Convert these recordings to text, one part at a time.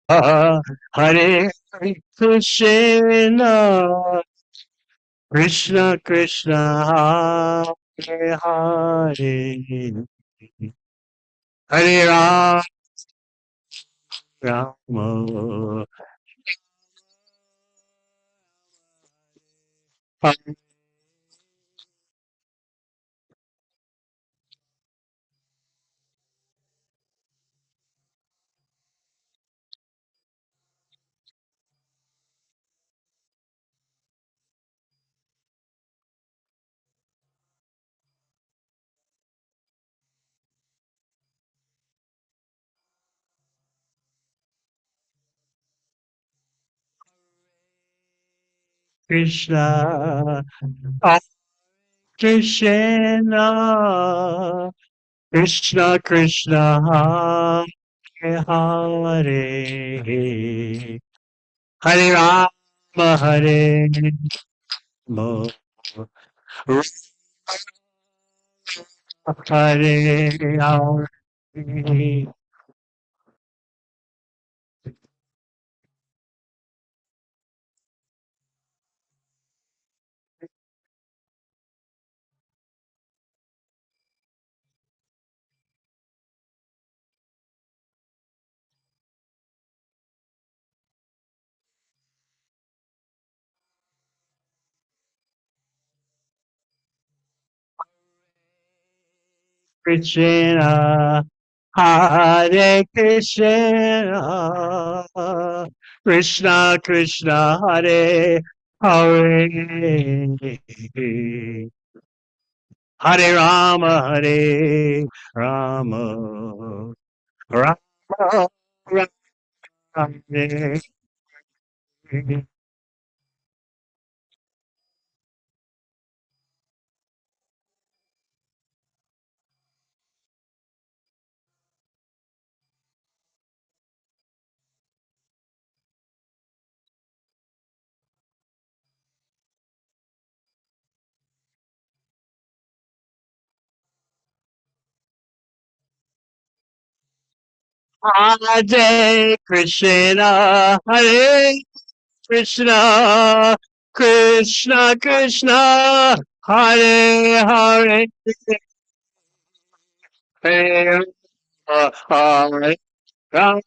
Hare Krishna, Krishna Krishna, Hare Hare, Hare Rama, Hare Krishna, Hare Krishna, Krishna Krishna, Hare Hare, Hare Rama, Hare Rama, Hare Hare. Krishna, Hare Krishna, Krishna Krishna, Hare Hare, Hare Rama, Hare Rama, Rama Rama, Hare. Hare Krishna, Hare Krishna, Krishna Krishna, Hare Hare, Hare Hare Rama, Rama.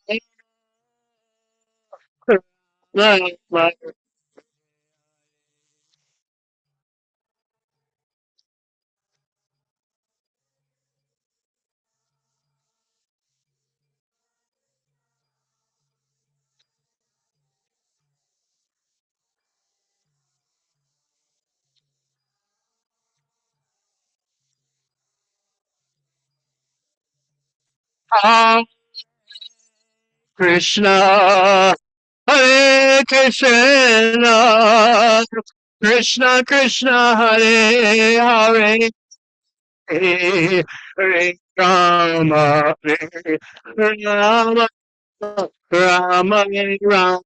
Hare Krishna, Hare Krishna, Krishna Krishna, Hare Hare, Hare Rama, Hare Rama, Rama Rama.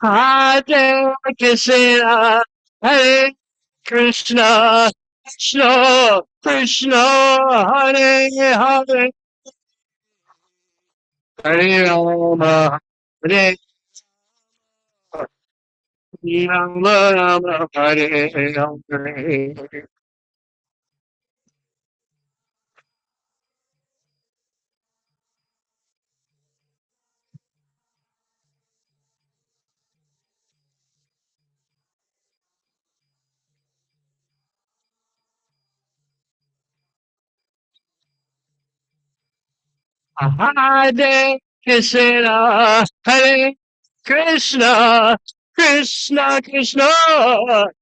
Hare Krishna, Hare Krishna, Krishna Krishna, Hare Hare, Hare Rama, Hare Rama, Rama, Hare Hare. Hare Krishna, Hare Krishna, Krishna Krishna,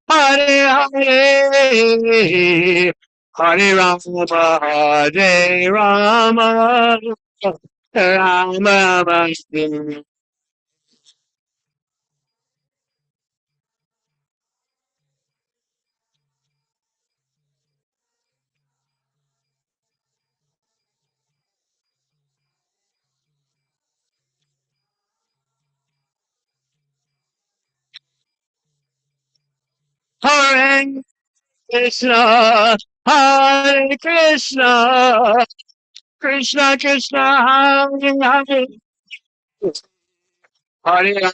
Hare Hare, Hare Rama, Hare Rama, Rama Rama. Krishna, Hare Krishna, Krishna Krishna, Hare Hare, Hare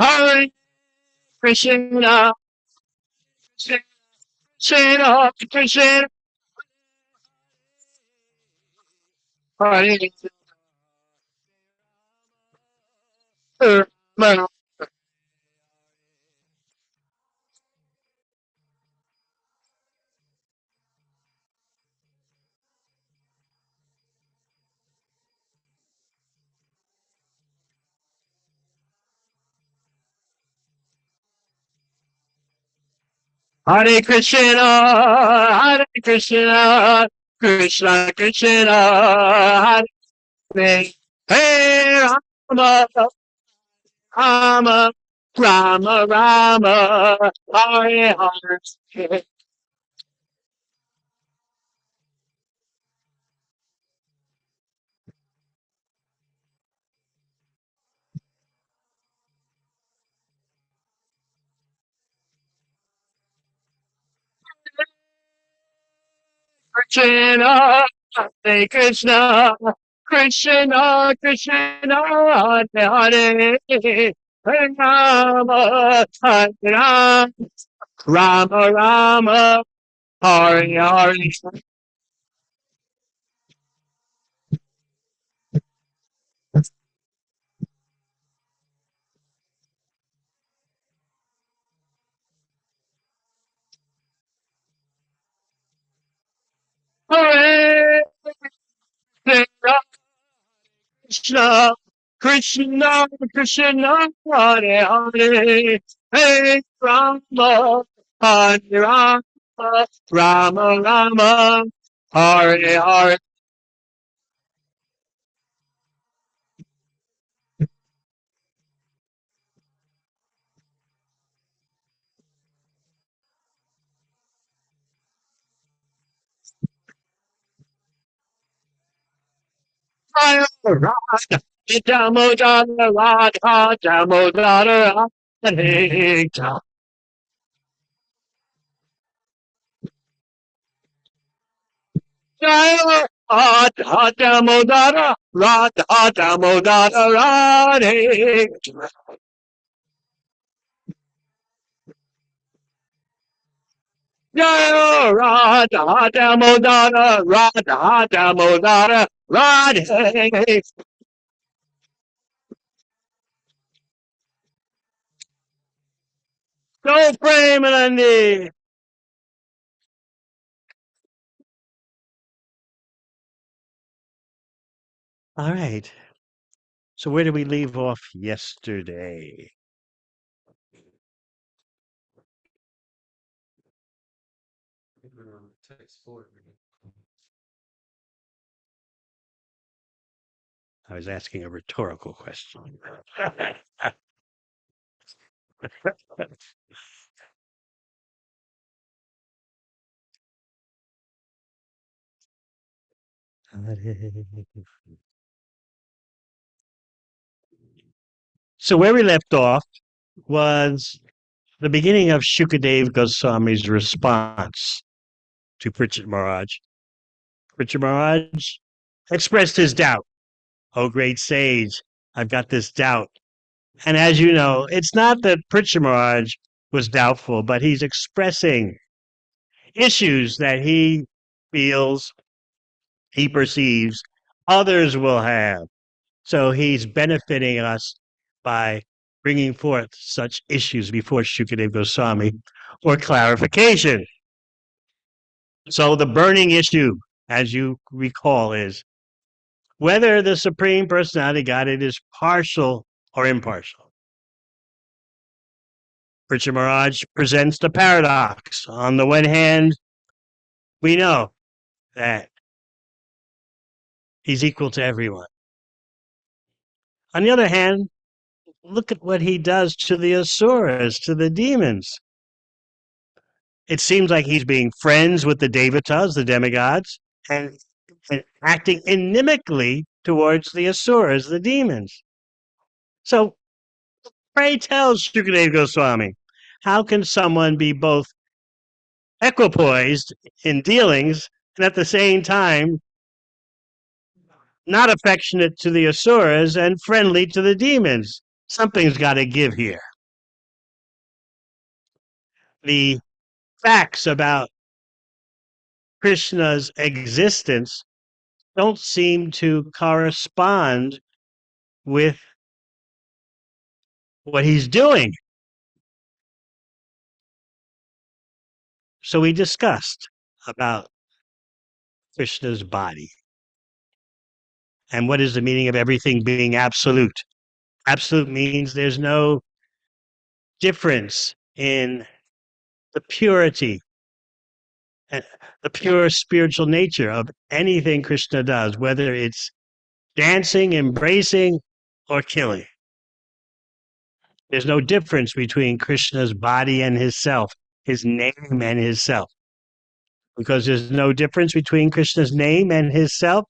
Hare Krishna, Krishna Krishna, Hare Hare, Hare Krishna, Hare Krishna, Krishna Krishna, Hare Hare Rama, Rama, Rama Rama, Hare Hare. Krishna, Hare Krishna, Krishna Krishna, Hare Hare, Hare Rama, Hare Rama, Rama Rama, Hare Hare, Hare Krishna, Krishna, Krishna, Hare Hare, Hare Rama, Hare Rama, Rama Rama, Hare Hare, Hare Radha, Damodara Radha, Damodara Radha, Jaya Radha, Damodara Radha, Damodara Radha, Jaya Radha, Damodara Radha, Damodara Radha. Go Premanandi. All right. So where did we leave off yesterday? I was asking a rhetorical question. So where we left off was the beginning of Shukadev Goswami's response to Pritchett Maharaj. Pritchett Maharaj expressed his doubt. Oh, great sage, I've got this doubt. And as you know, it's not that Pritchett Maharaj was doubtful, but he's expressing issues that he feels, he perceives others will have. So he's benefiting us by bringing forth such issues before Shukadev Goswami for clarification. So the burning issue, as you recall, is whether the Supreme Personality Godhead is partial or impartial. Pritchett Maharaj presents the paradox. On the one hand, we know that He's equal to everyone. On the other hand, look at what he does to the asuras, to the demons. It seems like he's being friends with the devatas, the demigods, and, and acting inimically towards the asuras, the demons. So pray tell, Sukadeva Goswami, how can someone be both equipoised in dealings and at the same time not affectionate to the asuras and friendly to the demons? Something's got to give here. The facts about Krishna's existence don't seem to correspond with what he's doing. So we discussed about Krishna's body and what is the meaning of everything being absolute. Absolute means there's no difference in the purity and the pure spiritual nature of anything Krishna does, whether it's dancing, embracing, or killing. There's no difference between Krishna's body and his self, his name and his self. Because there's no difference between Krishna's name and his self,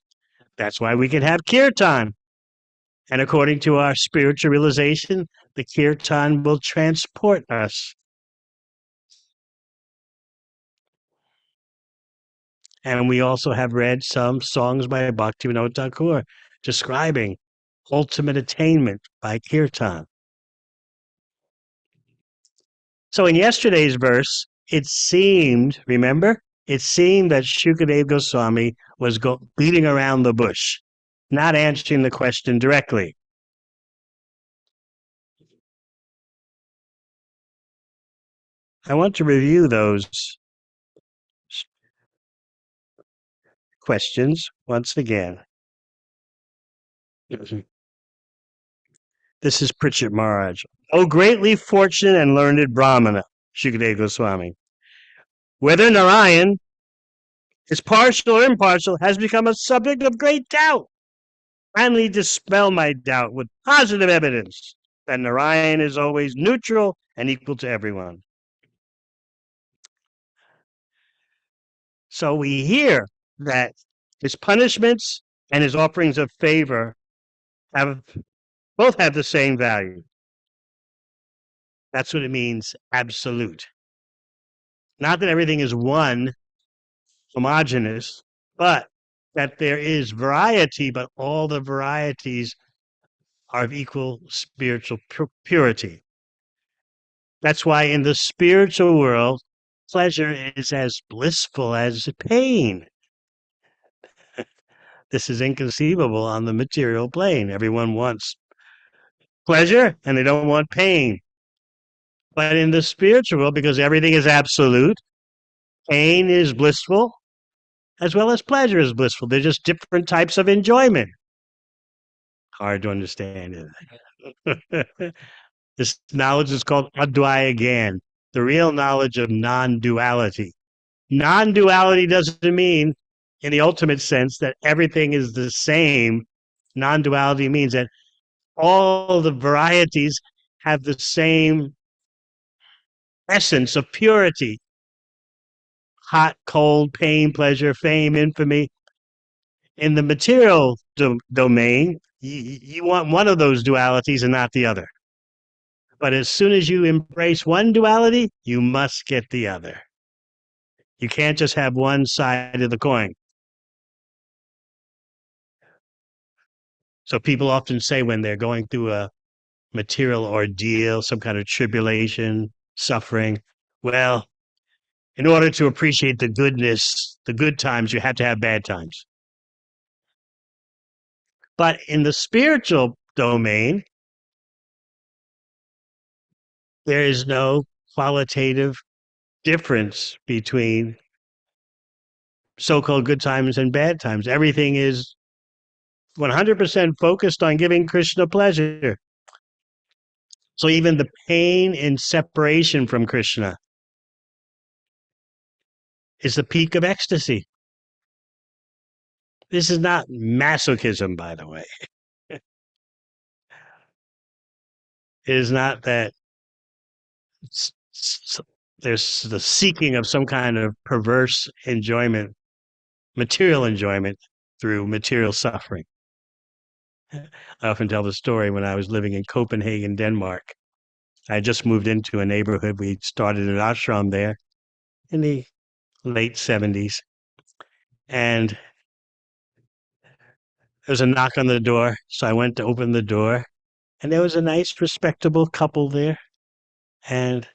that's why we can have kirtan. And according to our spiritual realization, the kirtan will transport us. And we also have read some songs by Bhaktivinoda Thakur describing ultimate attainment by kirtan. So in yesterday's verse, it seemed, remember, it seemed that Shukadeva Goswami was beating around the bush, not answering the question directly. I want to review those questions once again. This is Pritchett Maharaj. O greatly fortunate and learned Brahmana, Shukadeva Goswami, whether Narayan is partial or impartial has become a subject of great doubt. Kindly dispel my doubt with positive evidence that Narayan is always neutral and equal to everyone. So we hear that his punishments and his offerings of favor both have the same value. That's what it means, absolute. Not that everything is one, homogeneous, but that there is variety, but all the varieties are of equal spiritual purity. That's why in the spiritual world, pleasure is as blissful as pain. This is inconceivable on the material plane. Everyone wants pleasure and they don't want pain. But in the spiritual world, because everything is absolute, pain is blissful as well as pleasure is blissful. They're just different types of enjoyment. Hard to understand it. This knowledge is called Advaya Gyan, the real knowledge of non-duality. Non-duality doesn't mean, in the ultimate sense, that everything is the same. Non-duality means that all the varieties have the same essence of purity. Hot, cold, pain, pleasure, fame, infamy. In the material domain, you want one of those dualities and not the other. But as soon as you embrace one duality, you must get the other. You can't just have one side of the coin. So people often say when they're going through a material ordeal, some kind of tribulation, suffering, well, in order to appreciate the goodness, the good times, you have to have bad times. But in the spiritual domain, there is no qualitative difference between so-called good times and bad times. Everything is 100% focused on giving Krishna pleasure. So even the pain in separation from Krishna is the peak of ecstasy. This is not masochism, by the way. It is not that there's the seeking of some kind of perverse enjoyment, material enjoyment through material suffering. I often tell the story when I was living in Copenhagen, Denmark. I just moved into a neighborhood. We started an ashram there in the late 70s. And there was a knock on the door. So I went to open the door, and there was a nice, respectable couple there. And of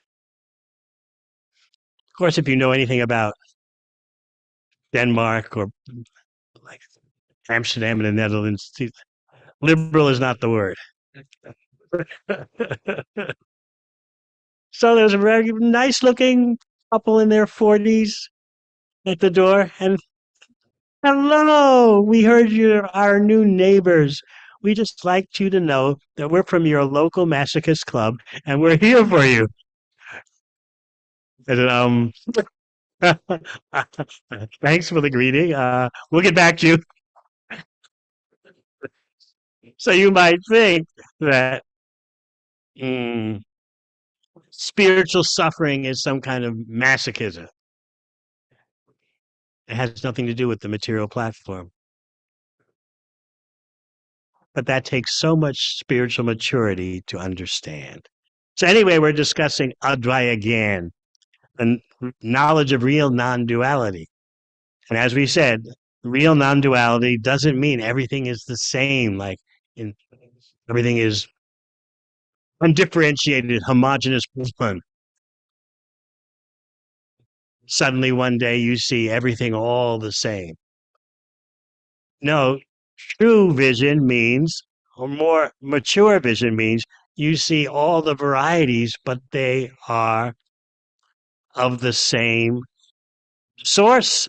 course, if you know anything about Denmark or like Amsterdam in the Netherlands, liberal is not the word. So there was a very nice looking couple in their 40s at the door. And hello, we heard you're our new neighbors. We just liked you to know that we're from your local masochist club and we're here for you. And, thanks for the greeting. We'll get back to you. So you might think that mm, spiritual suffering is some kind of masochism. It has nothing to do with the material platform. But that takes so much spiritual maturity to understand. So anyway, we're discussing Advaya again, and knowledge of real non-duality. And as we said, real non-duality doesn't mean everything is the same, like everything is undifferentiated, homogeneous one. Suddenly one day you see everything all the same. No, true vision means, or more mature vision means, you see all the varieties, but they are of the same source.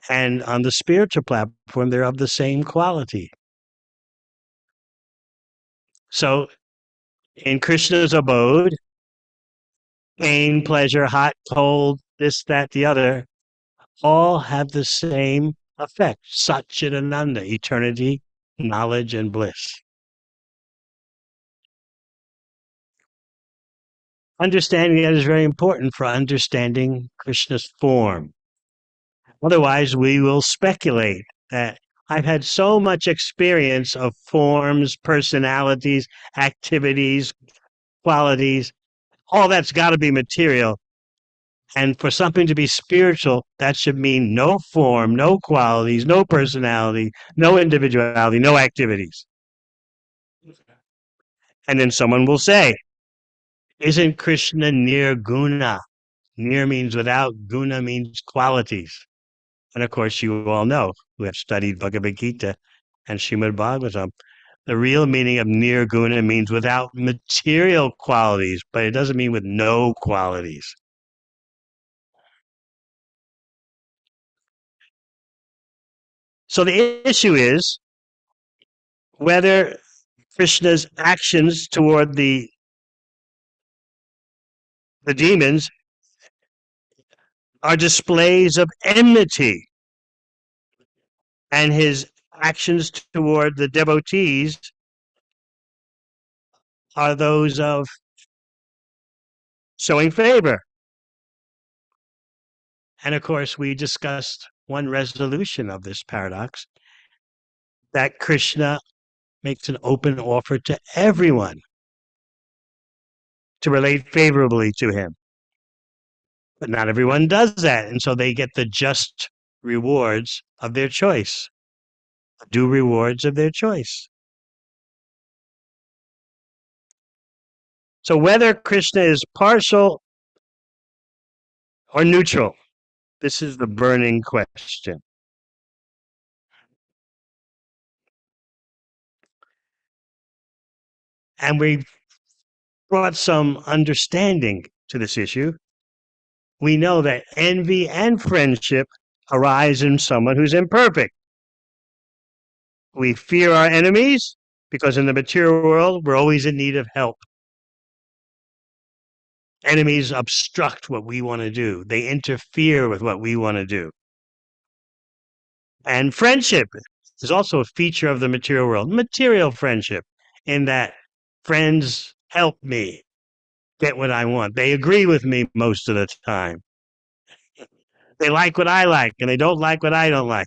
And on the spiritual platform, they're of the same quality. So in Krishna's abode, pain, pleasure, hot, cold, this, that, the other, all have the same effect. Satchitananda, eternity, knowledge, and bliss. Understanding that is very important for understanding Krishna's form. Otherwise, we will speculate that I've had so much experience of forms, personalities, activities, qualities. All that's got to be material. And for something to be spiritual, that should mean no form, no qualities, no personality, no individuality, no activities. And then someone will say, isn't Krishna nirguna? Nir means without, guna means qualities. And of course, you all know who have studied Bhagavad Gita and Srimad Bhagavatam. The real meaning of nirguna means without material qualities, but it doesn't mean with no qualities. So the issue is whether Krishna's actions toward the demons are displays of enmity, and his actions toward the devotees are those of showing favor. And of course, we discussed one resolution of this paradox, that Krishna makes an open offer to everyone to relate favorably to him. But not everyone does that. And so they get the just rewards of their choice, due rewards of their choice. So whether Krishna is partial or neutral, this is the burning question. And we brought some understanding to this issue. We know that envy and friendship arise in someone who's imperfect. We fear our enemies because in the material world, we're always in need of help. Enemies obstruct what we want to do. They interfere with what we want to do. And friendship is also a feature of the material world. Material friendship, in that friends help me get what I want. They agree with me most of the time. They like what I like, and they don't like what I don't like.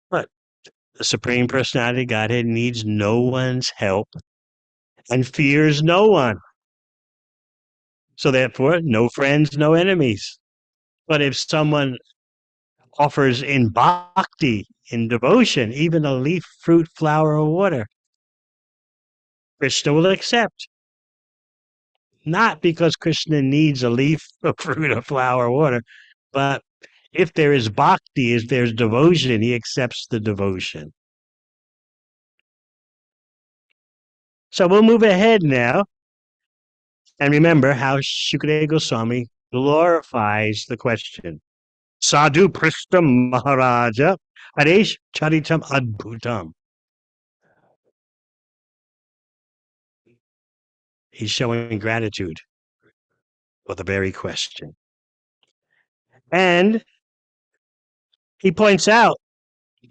But the Supreme Personality of Godhead needs no one's help and fears no one. So therefore, no friends, no enemies. But if someone offers in bhakti, in devotion, even a leaf, fruit, flower, or water, Krishna will accept. Not because Krishna needs a leaf, a fruit, a flower, or water, but if there is bhakti, if there's devotion, he accepts the devotion. So we'll move ahead now and remember how Shukadeva Goswami glorifies the question. Sadhu Prishtam Maharaja Haresh Charitam Adbhutam. He's showing gratitude for the very question. And he points out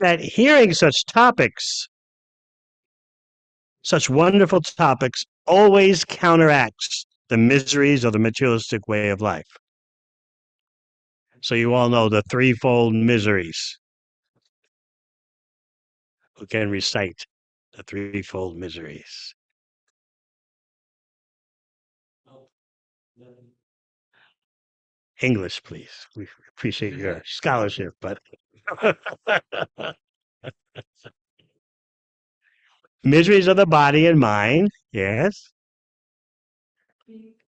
that hearing such topics, such wonderful topics, always counteracts the miseries of the materialistic way of life. So you all know the threefold miseries. Who can recite the threefold miseries? English, please. We appreciate your scholarship, but miseries of the body and mind, yes,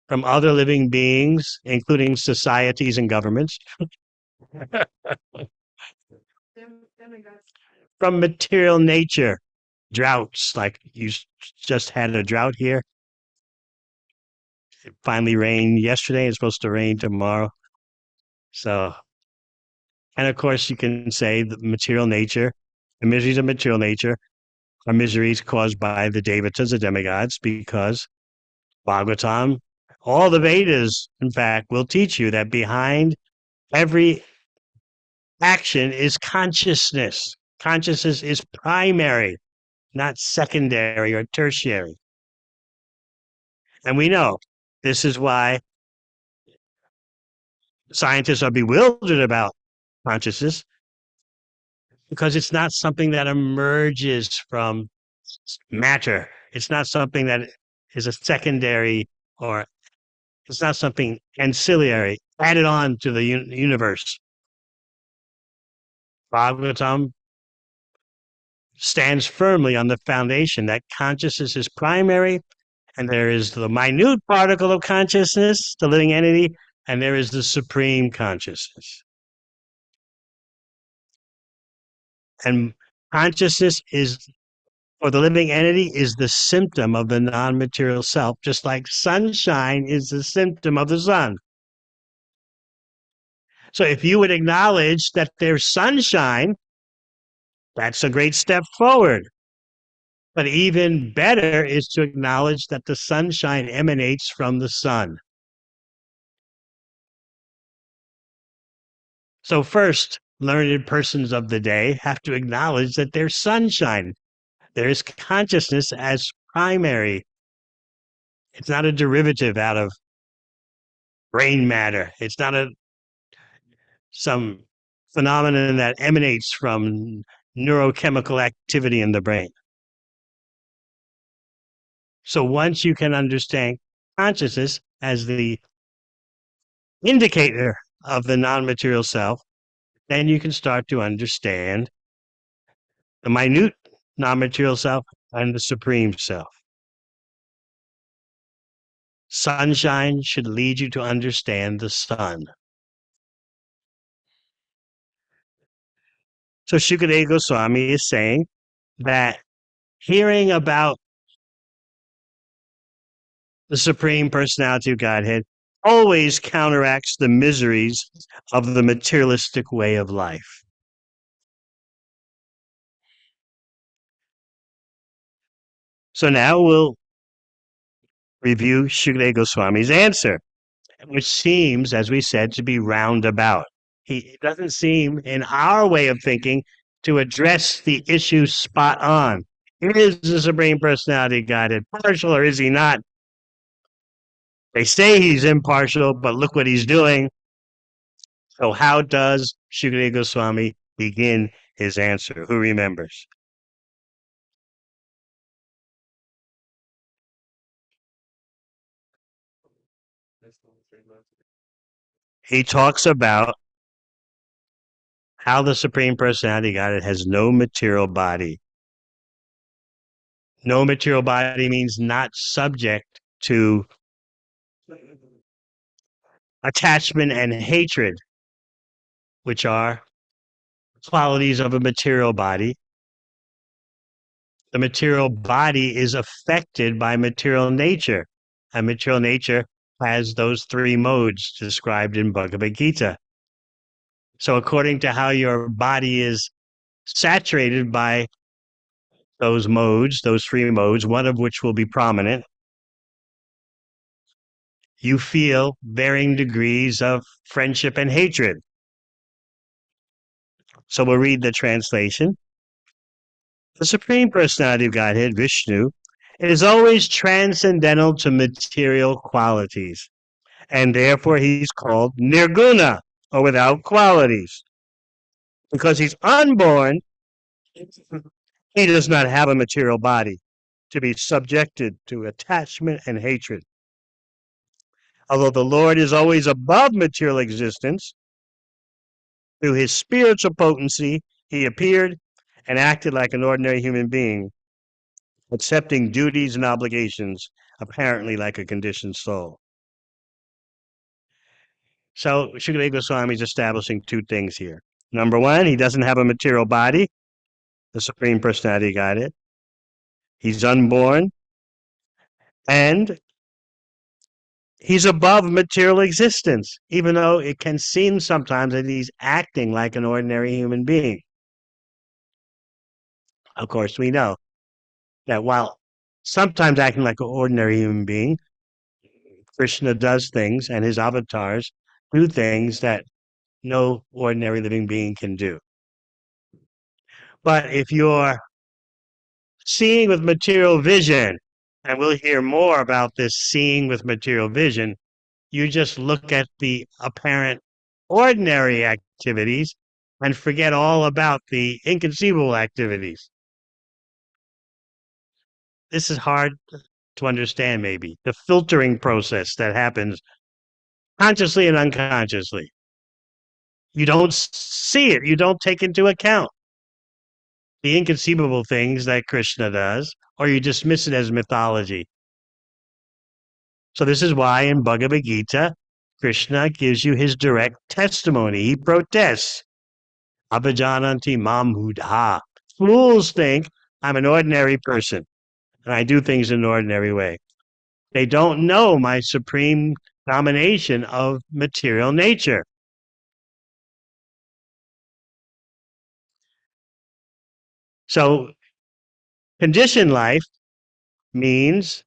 from other living beings, including societies and governments, from material nature, droughts, like you just had a drought here. It finally rained yesterday. It's supposed to rain tomorrow. So, and of course, you can say the material nature, the miseries of material nature are miseries caused by the devatas, the demigods, because Bhagavatam, all the Vedas, in fact, will teach you that behind every action is consciousness. Consciousness is primary, not secondary or tertiary. And we know this is why scientists are bewildered about consciousness, because it's not something that emerges from matter. It's not something that is a secondary, or it's not something ancillary added on to the universe. Bhagavatam stands firmly on the foundation that consciousness is primary, and there is the minute particle of consciousness, the living entity, and there is the supreme consciousness. And consciousness is, or the living entity, is the symptom of the non-material self, just like sunshine is the symptom of the sun. So if you would acknowledge that there's sunshine, that's a great step forward. But even better is to acknowledge that the sunshine emanates from the sun. So first, learned persons of the day have to acknowledge that there's sunshine. There's consciousness as primary. It's not a derivative out of brain matter. It's not some phenomenon that emanates from neurochemical activity in the brain. So once you can understand consciousness as the indicator of the non-material self, then you can start to understand the minute non-material self and the supreme self. Sunshine should lead you to understand the sun. So Shukadeva Goswami is saying that hearing about the Supreme Personality of Godhead always counteracts the miseries of the materialistic way of life. So now we'll review Shukadeva Goswami's answer. which seems, as we said, to be roundabout. He doesn't seem, in our way of thinking, to address the issue spot on. Is the Supreme Personality guided partial or is he not? They say he's impartial, but look what he's doing. So how does Shukadeva Goswami begin his answer? Who remembers? He talks about how the Supreme Personality Godhead has no material body. No material body means not subject to attachment and hatred, which are qualities of a material body. The material body is affected by material nature, and material nature has those three modes described in Bhagavad Gita. So according to how your body is saturated by those modes, those three modes, one of which will be prominent, you feel varying degrees of friendship and hatred. So we'll read the translation. The Supreme Personality of Godhead, Vishnu, is always transcendental to material qualities, and therefore he's called Nirguna, or without qualities. Because he's unborn, he does not have a material body to be subjected to attachment and hatred. Although the Lord is always above material existence, through his spiritual potency, he appeared and acted like an ordinary human being, accepting duties and obligations, apparently like a conditioned soul. So Shukadeva Goswami is establishing two things here. Number one, he doesn't have a material body, the Supreme Personality Godhead. He's unborn, and he's above material existence, even though it can seem sometimes that he's acting like an ordinary human being. Of course, we know that while sometimes acting like an ordinary human being, Krishna does things and his avatars do things that no ordinary living being can do. But if you're seeing with material vision, and we'll hear more about this seeing with material vision, you just look at the apparent ordinary activities and forget all about the inconceivable activities. This is hard to understand, maybe, the filtering process that happens consciously and unconsciously. You don't see it, you don't take into account the inconceivable things that Krishna does, or you dismiss it as mythology. So this is why in Bhagavad Gita, Krishna gives you his direct testimony. He protests. Abhijananti mam buddha. Fools think I'm an ordinary person and I do things in an ordinary way. They don't know my supreme domination of material nature. So conditioned life means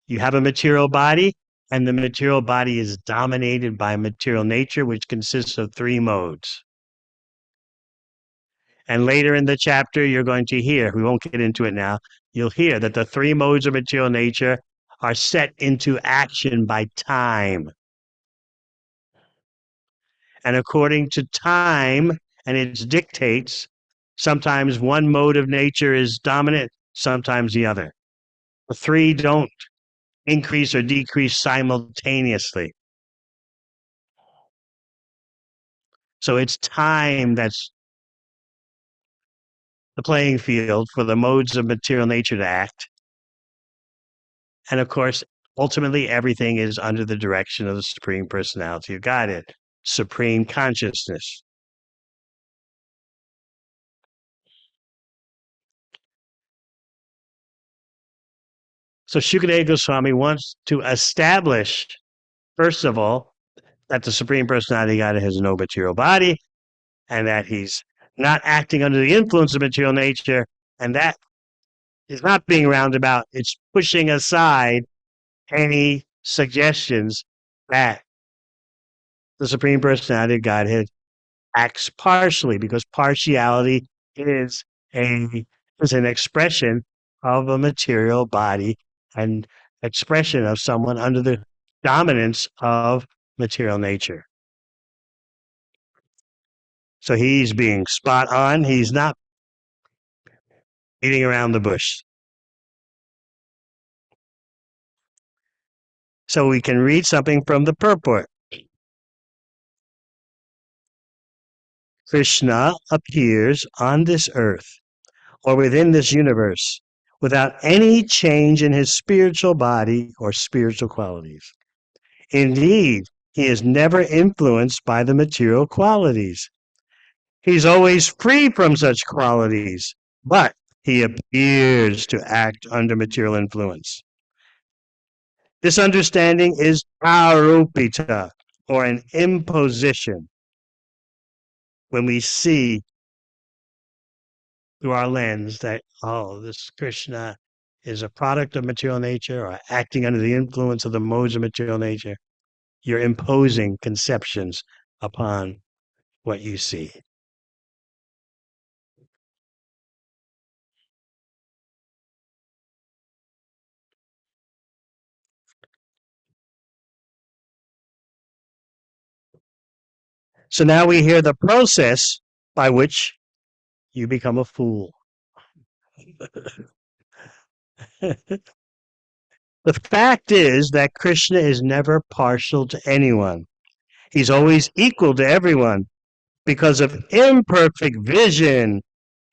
you have a material body, and the material body is dominated by material nature, which consists of three modes. And later in the chapter, you're going to hear, we won't get into it now, you'll hear that the three modes of material nature are set into action by time. And according to time and its dictates, sometimes one mode of nature is dominant, sometimes the other. The three don't increase or decrease simultaneously. So it's time that's the playing field for the modes of material nature to act. And of course, ultimately, everything is under the direction of the Supreme Personality of Godhead, Supreme Consciousness. So Shukadeva Goswami wants to establish, first of all, that the Supreme Personality of Godhead has no material body, and that he's not acting under the influence of material nature, and that is not being roundabout. It's pushing aside any suggestions that the Supreme Personality of Godhead acts partially because partiality is a is an expression of a material body and expression of someone under the dominance of material nature. So he's being spot on. He's not beating around the bush. So we can read something from the purport. Krishna appears on this earth or within this universe without any change in his spiritual body or spiritual qualities. Indeed, he is never influenced by the material qualities. He's always free from such qualities, but he appears to act under material influence. This understanding is arupita, or an imposition. When we see through our lens that, oh, this Krishna is a product of material nature or acting under the influence of the modes of material nature, you're imposing conceptions upon what you see. So now we hear the process by which you become a fool. The fact is that Krishna is never partial to anyone. He's always equal to everyone because of imperfect vision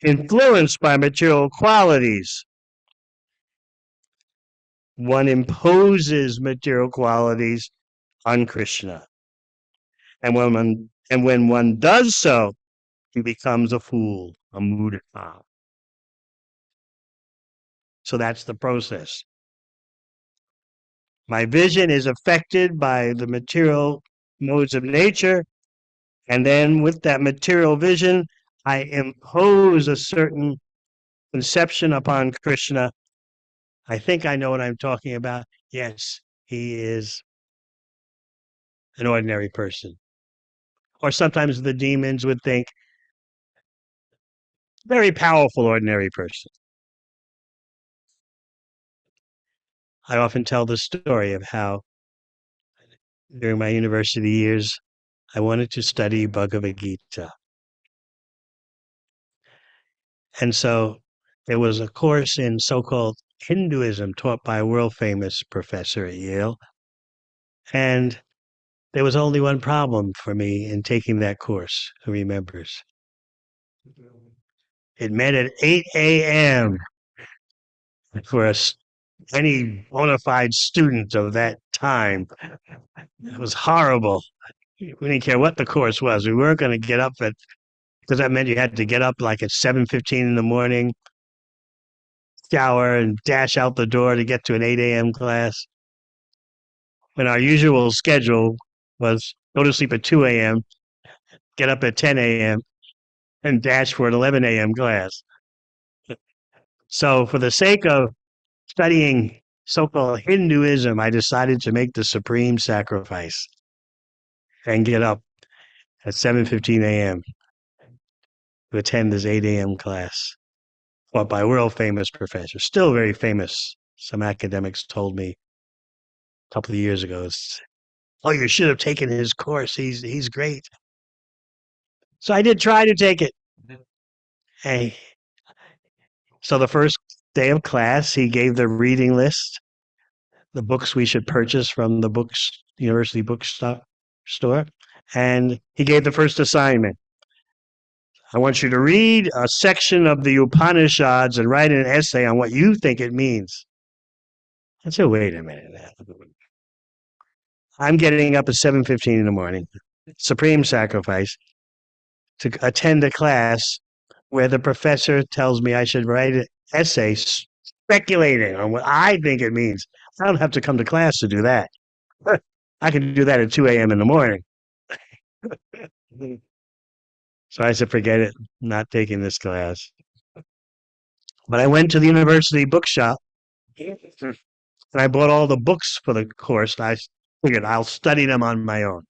influenced by material qualities. One imposes material qualities on Krishna. And when one does so, he becomes a fool, a mudita. So that's the process. My vision is affected by the material modes of nature, and then with that material vision, I impose a certain conception upon Krishna. I think I know what I'm talking about. Yes, he is an ordinary person. Or sometimes the demons would think, very powerful ordinary person. I often tell the story of how during my university years, I wanted to study Bhagavad Gita. And so there was a course in so-called Hinduism taught by a world-famous professor at Yale. And there was only one problem for me in taking that course, who remembers? It met at 8 a.m. for any bona fide student of that time. It was horrible. We didn't care what the course was. We weren't going to get up at, because that meant you had to get up like at 7:15 in the morning, shower, and dash out the door to get to an 8 a.m. class. When our usual schedule was go to sleep at 2 a.m., get up at 10 a.m., and dash for an 11 a.m. class. So, for the sake of studying so-called Hinduism, I decided to make the supreme sacrifice and get up at 7:15 a.m. to attend this 8 a.m. class, taught by a world-famous professor, still very famous. Some academics told me a couple of years ago, "Oh, you should have taken his course. He's great." So I did try to take it. Hey, so the first day of class, he gave the reading list, the books we should purchase from the university bookstore, and he gave the first assignment. I want you to read a section of the Upanishads and write an essay on what you think it means. I said, wait a minute. I'm getting up at 7:15 in the morning, supreme sacrifice, to attend a class where the professor tells me I should write an essay speculating on what I think it means. I don't have to come to class to do that. I can do that at 2 a.m. in the morning. So I said, forget it, I'm not taking this class. But I went to the university bookshop and I bought all the books for the course. And I figured I'll study them on my own.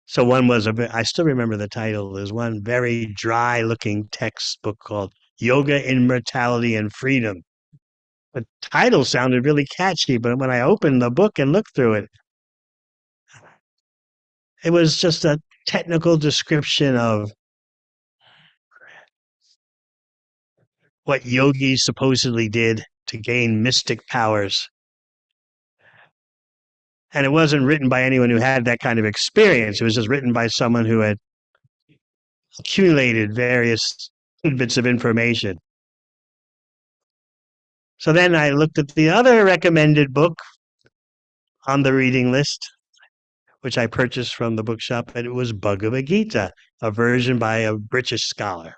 So one was I still remember the title. There's one very dry looking textbook called Yoga, Immortality, and Freedom. The title sounded really catchy, but when I opened the book and looked through it, it was just a technical description of what yogis supposedly did to gain mystic powers. And it wasn't written by anyone who had that kind of experience. It was just written by someone who had accumulated various tidbits of information. So then I looked at the other recommended book on the reading list, which I purchased from the bookshop, and it was Bhagavad Gita, a version by a British scholar.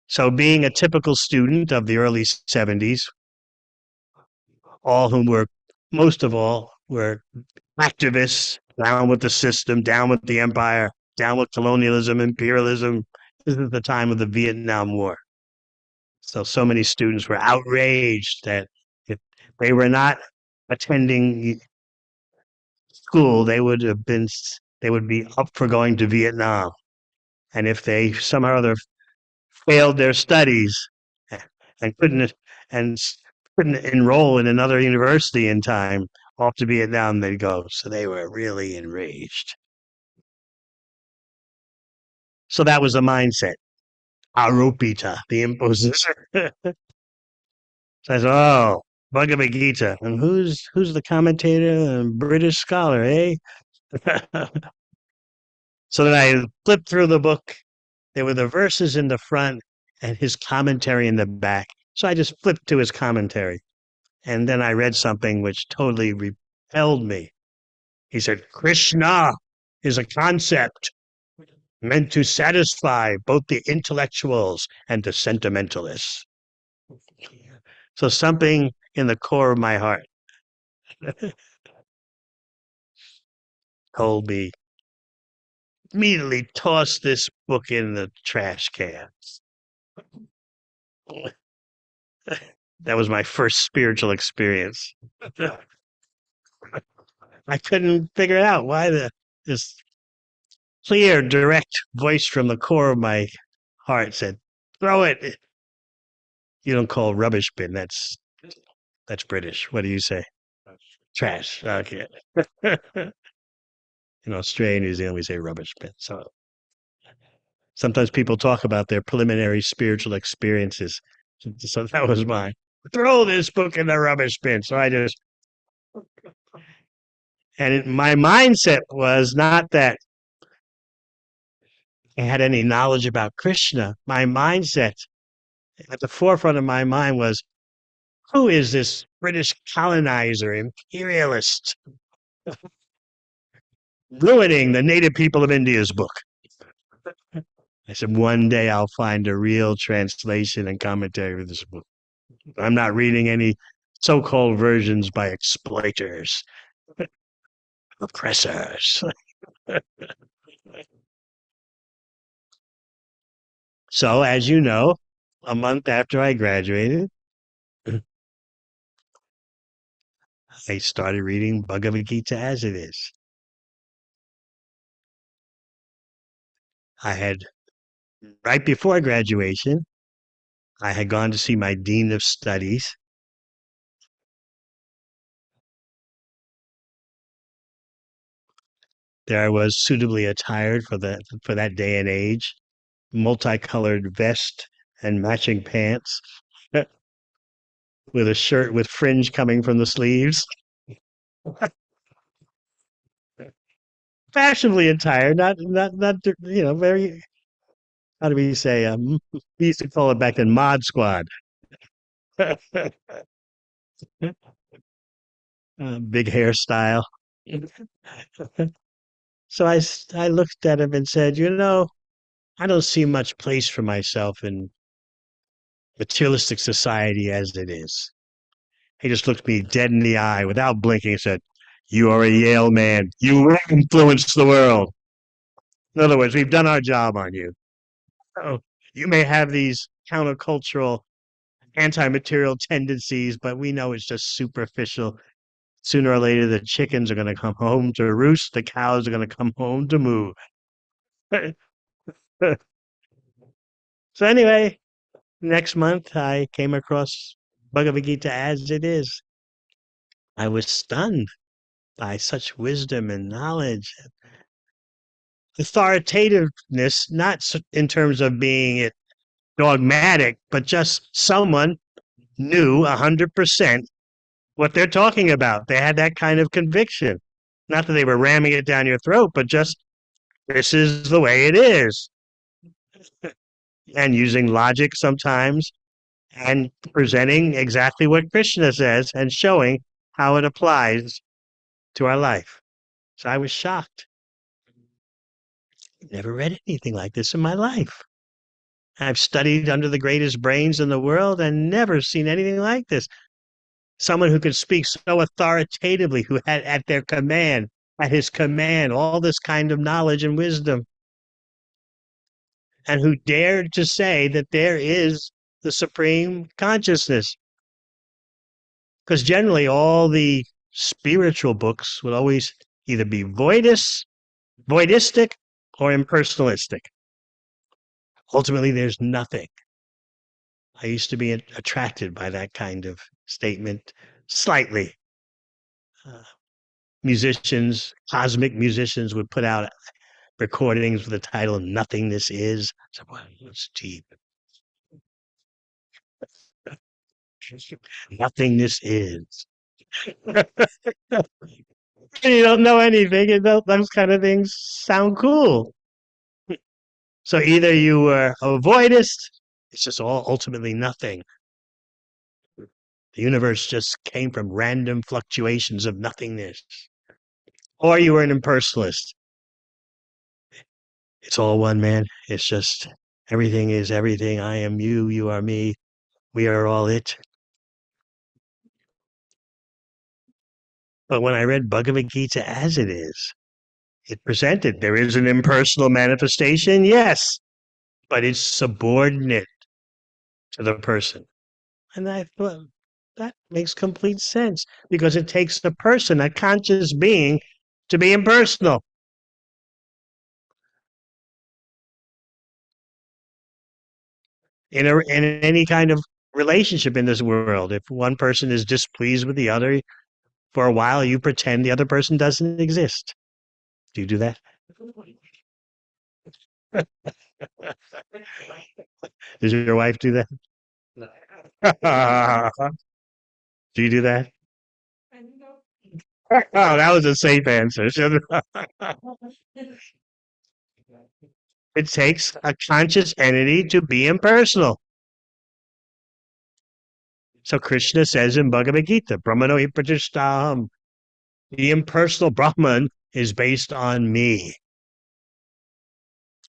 So, being a typical student of the early 70s, all whom were, most of all, were activists, down with the system, down with the empire, down with colonialism, imperialism. This is the time of the Vietnam War. So many students were outraged that if they were not attending school, they would be up for going to Vietnam. And if they somehow or other failed their studies and and couldn't enroll in another university in time, off to Vietnam they'd go. So they were really enraged. So that was the mindset. Aropita, the imposition. So I said, oh, Bhagavad Gita. And who's the commentator? A British scholar, eh? So then I flipped through the book. There were the verses in the front and his commentary in the back. So I just flipped to his commentary. And then I read something which totally repelled me. He said, Krishna is a concept meant to satisfy both the intellectuals and the sentimentalists. So something in the core of my heart told me, immediately toss this book in the trash can. That was my first spiritual experience. I couldn't figure it out why this clear, direct voice from the core of my heart said, "Throw it." You don't call rubbish bin. That's British. What do you say? Trash. Okay. In Australia and New Zealand, we say rubbish bin. So sometimes people talk about their preliminary spiritual experiences. So that was mine. Throw this book in the rubbish bin. So I just, my mindset was not that I had any knowledge about Krishna. My mindset at the forefront of my mind was, who is this British colonizer, imperialist, ruining the native people of India's book? I said, one day I'll find a real translation and commentary of this book. I'm not reading any so-called versions by exploiters, oppressors. So, as you know, a month after I graduated, I started reading Bhagavad Gita as it is. I had, right before graduation, I had gone to see my dean of studies. There I was, suitably attired for that day and age, multicolored vest and matching pants, with a shirt with fringe coming from the sleeves. Fashionably attired, not very. How do we say? We used to call it back then Mod Squad. Big hairstyle. So I looked at him and said, I don't see much place for myself in materialistic society as it is. He just looked me dead in the eye without blinking and said, you are a Yale man. You will influence the world. In other words, we've done our job on you. Oh, you may have these countercultural, anti-material tendencies, but we know it's just superficial. Sooner or later, the chickens are going to come home to roost. The cows are going to come home to moo. So anyway, next month I came across Bhagavad Gita as it is. I was stunned by such wisdom and knowledge, authoritativeness, not in terms of being it dogmatic, but just someone knew 100% what they're talking about. They had that kind of conviction. Not that they were ramming it down your throat, but just this is the way it is. And using logic sometimes and presenting exactly what Krishna says and showing how it applies to our life. So I was shocked. Never read anything like this in my life. I've studied under the greatest brains in the world and never seen anything like this. Someone who could speak so authoritatively, who had at his command, all this kind of knowledge and wisdom, and who dared to say that there is the supreme consciousness. Because generally all the spiritual books would always either be voidistic or impersonalistic. Ultimately, there's nothing. I used to be attracted by that kind of statement slightly. Cosmic musicians would put out recordings with the title Nothingness Is. So, well, it's deep. Nothingness is. You don't know anything, and those kind of things sound cool. So either you were a voidist, it's just all ultimately nothing. The universe just came from random fluctuations of nothingness. Or you were an impersonalist. It's all one, man. It's just everything is everything. I am you, you are me. We are all it. But when I read Bhagavad Gita as it is, it presented there is an impersonal manifestation, yes, but it's subordinate to the person. And I thought, that makes complete sense because it takes the person, a conscious being, to be impersonal. In any kind of relationship in this world, if one person is displeased with the other, for a while you pretend the other person doesn't exist. Do you do that? Does your wife do that? Do you do that? Oh, that was a safe answer. It takes a conscious entity to be impersonal. So Krishna says in Bhagavad Gita, Brahmano hi pratishtaham. The impersonal Brahman is based on me.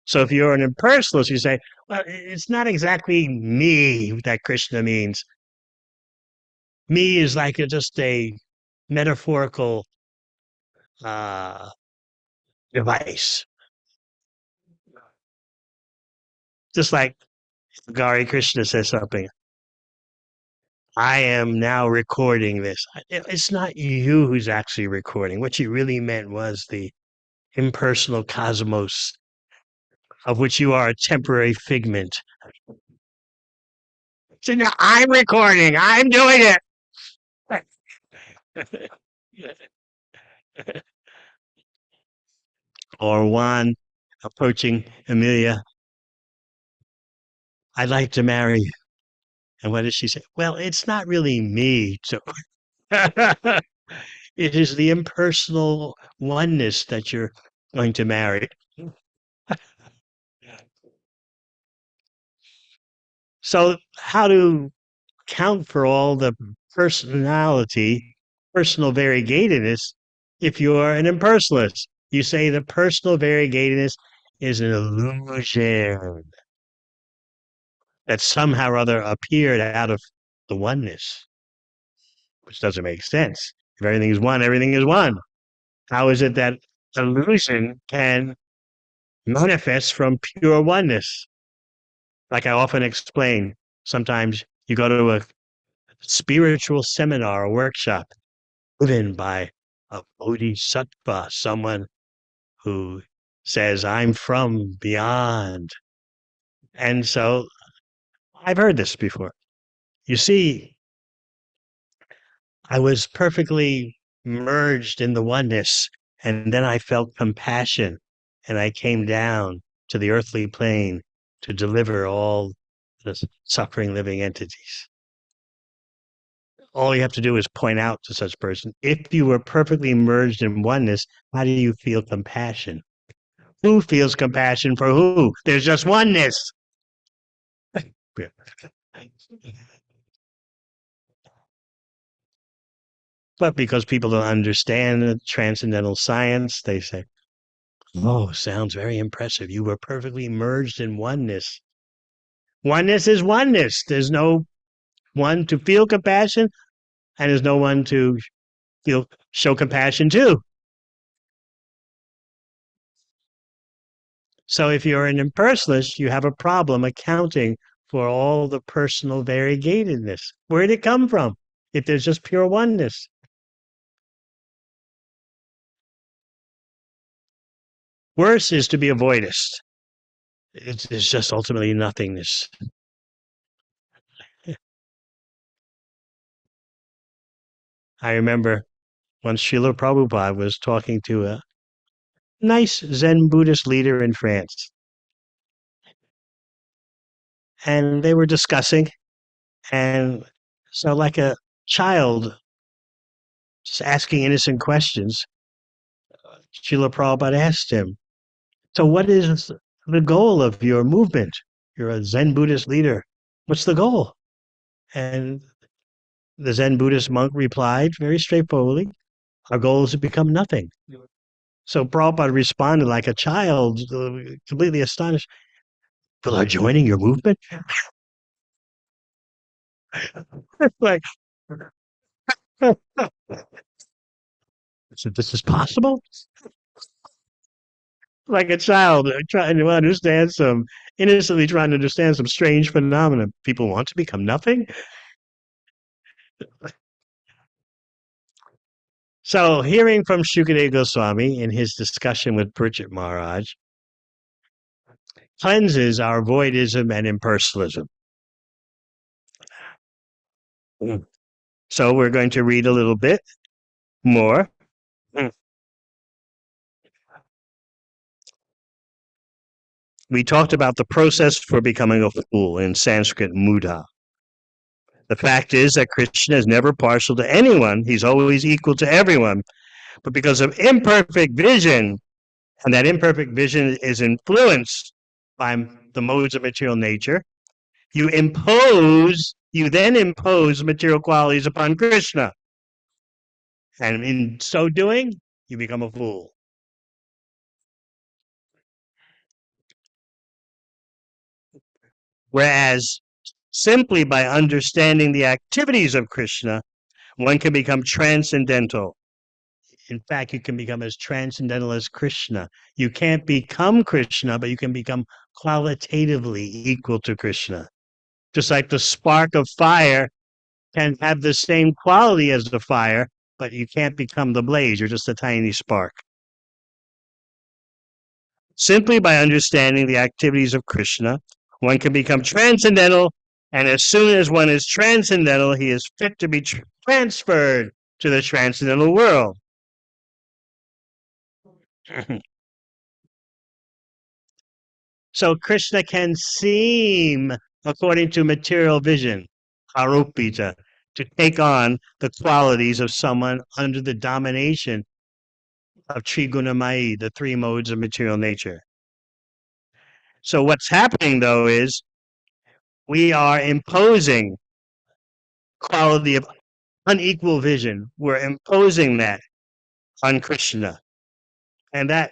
So if you're an impersonalist, you say, well, it's not exactly me that Krishna means. Me is like just a metaphorical device. Just like Gari Krishna says something. I am now recording this. It's not you who's actually recording. What you really meant was the impersonal cosmos of which you are a temporary figment. So now I'm recording. I'm doing it. Or Juan approaching Amelia. I'd like to marry you. And what does she say? Well, it's not really me. So it is the impersonal oneness that you're going to marry. So how to account for all the personal variegatedness if you're an impersonalist? You say the personal variegatedness is an illusion that somehow or other appeared out of the oneness, which doesn't make sense. If everything is one, everything is one. How is it that illusion can manifest from pure oneness? Like I often explain, sometimes you go to a spiritual seminar or workshop, driven by a bodhisattva, someone who says, I'm from beyond. And so I've heard this before. You see, I was perfectly merged in the oneness, and then I felt compassion, and I came down to the earthly plane to deliver all the suffering living entities. All you have to do is point out to such person, if you were perfectly merged in oneness, how do you feel compassion? Who feels compassion for who? There's just oneness. But because people don't understand transcendental science, they say, oh, sounds very impressive. You were perfectly merged in oneness. Oneness is oneness. There's no one to feel compassion, and there's no one to show compassion to. So if you're an impersonalist, you have a problem accounting for all the personal variegatedness. Where did it come from if there's just pure oneness? Worse is to be a voidist. It's just ultimately nothingness. I remember once Srila Prabhupada was talking to a nice Zen Buddhist leader in France, and they were discussing, and so like a child just asking innocent questions, Srila Prabhupada asked him, so what is the goal of your movement? You're a Zen Buddhist leader. What's the goal? And the Zen Buddhist monk replied very straightforwardly, our goal is to become nothing. So Prabhupada responded like a child, completely astonished. People are joining your movement? Like, so this is possible? Like a child trying to understand innocently trying to understand some strange phenomenon. People want to become nothing? So, hearing from Shukadeva Goswami in his discussion with Parikshit Maharaj cleanses our voidism and impersonalism. So, we're going to read a little bit more. We talked about the process for becoming a fool, in Sanskrit, mudha. The fact is that Krishna is never partial to anyone. He's always equal to everyone. But because of imperfect vision, and that imperfect vision is influenced by the modes of material nature, you then impose material qualities upon Krishna. And in so doing, you become a fool. Whereas simply by understanding the activities of Krishna, one can become transcendental. In fact, you can become as transcendental as Krishna. You can't become Krishna, but you can become qualitatively equal to Krishna. Just like the spark of fire can have the same quality as the fire, but you can't become the blaze. You're just a tiny spark. Simply by understanding the activities of Krishna, one can become transcendental, and as soon as one is transcendental, he is fit to be transferred to the transcendental world. So Krishna can seem, according to material vision, aropita, to take on the qualities of someone under the domination of Trigunamai, the three modes of material nature. So what's happening, though, is we are imposing quality of unequal vision. We're imposing that on Krishna. And that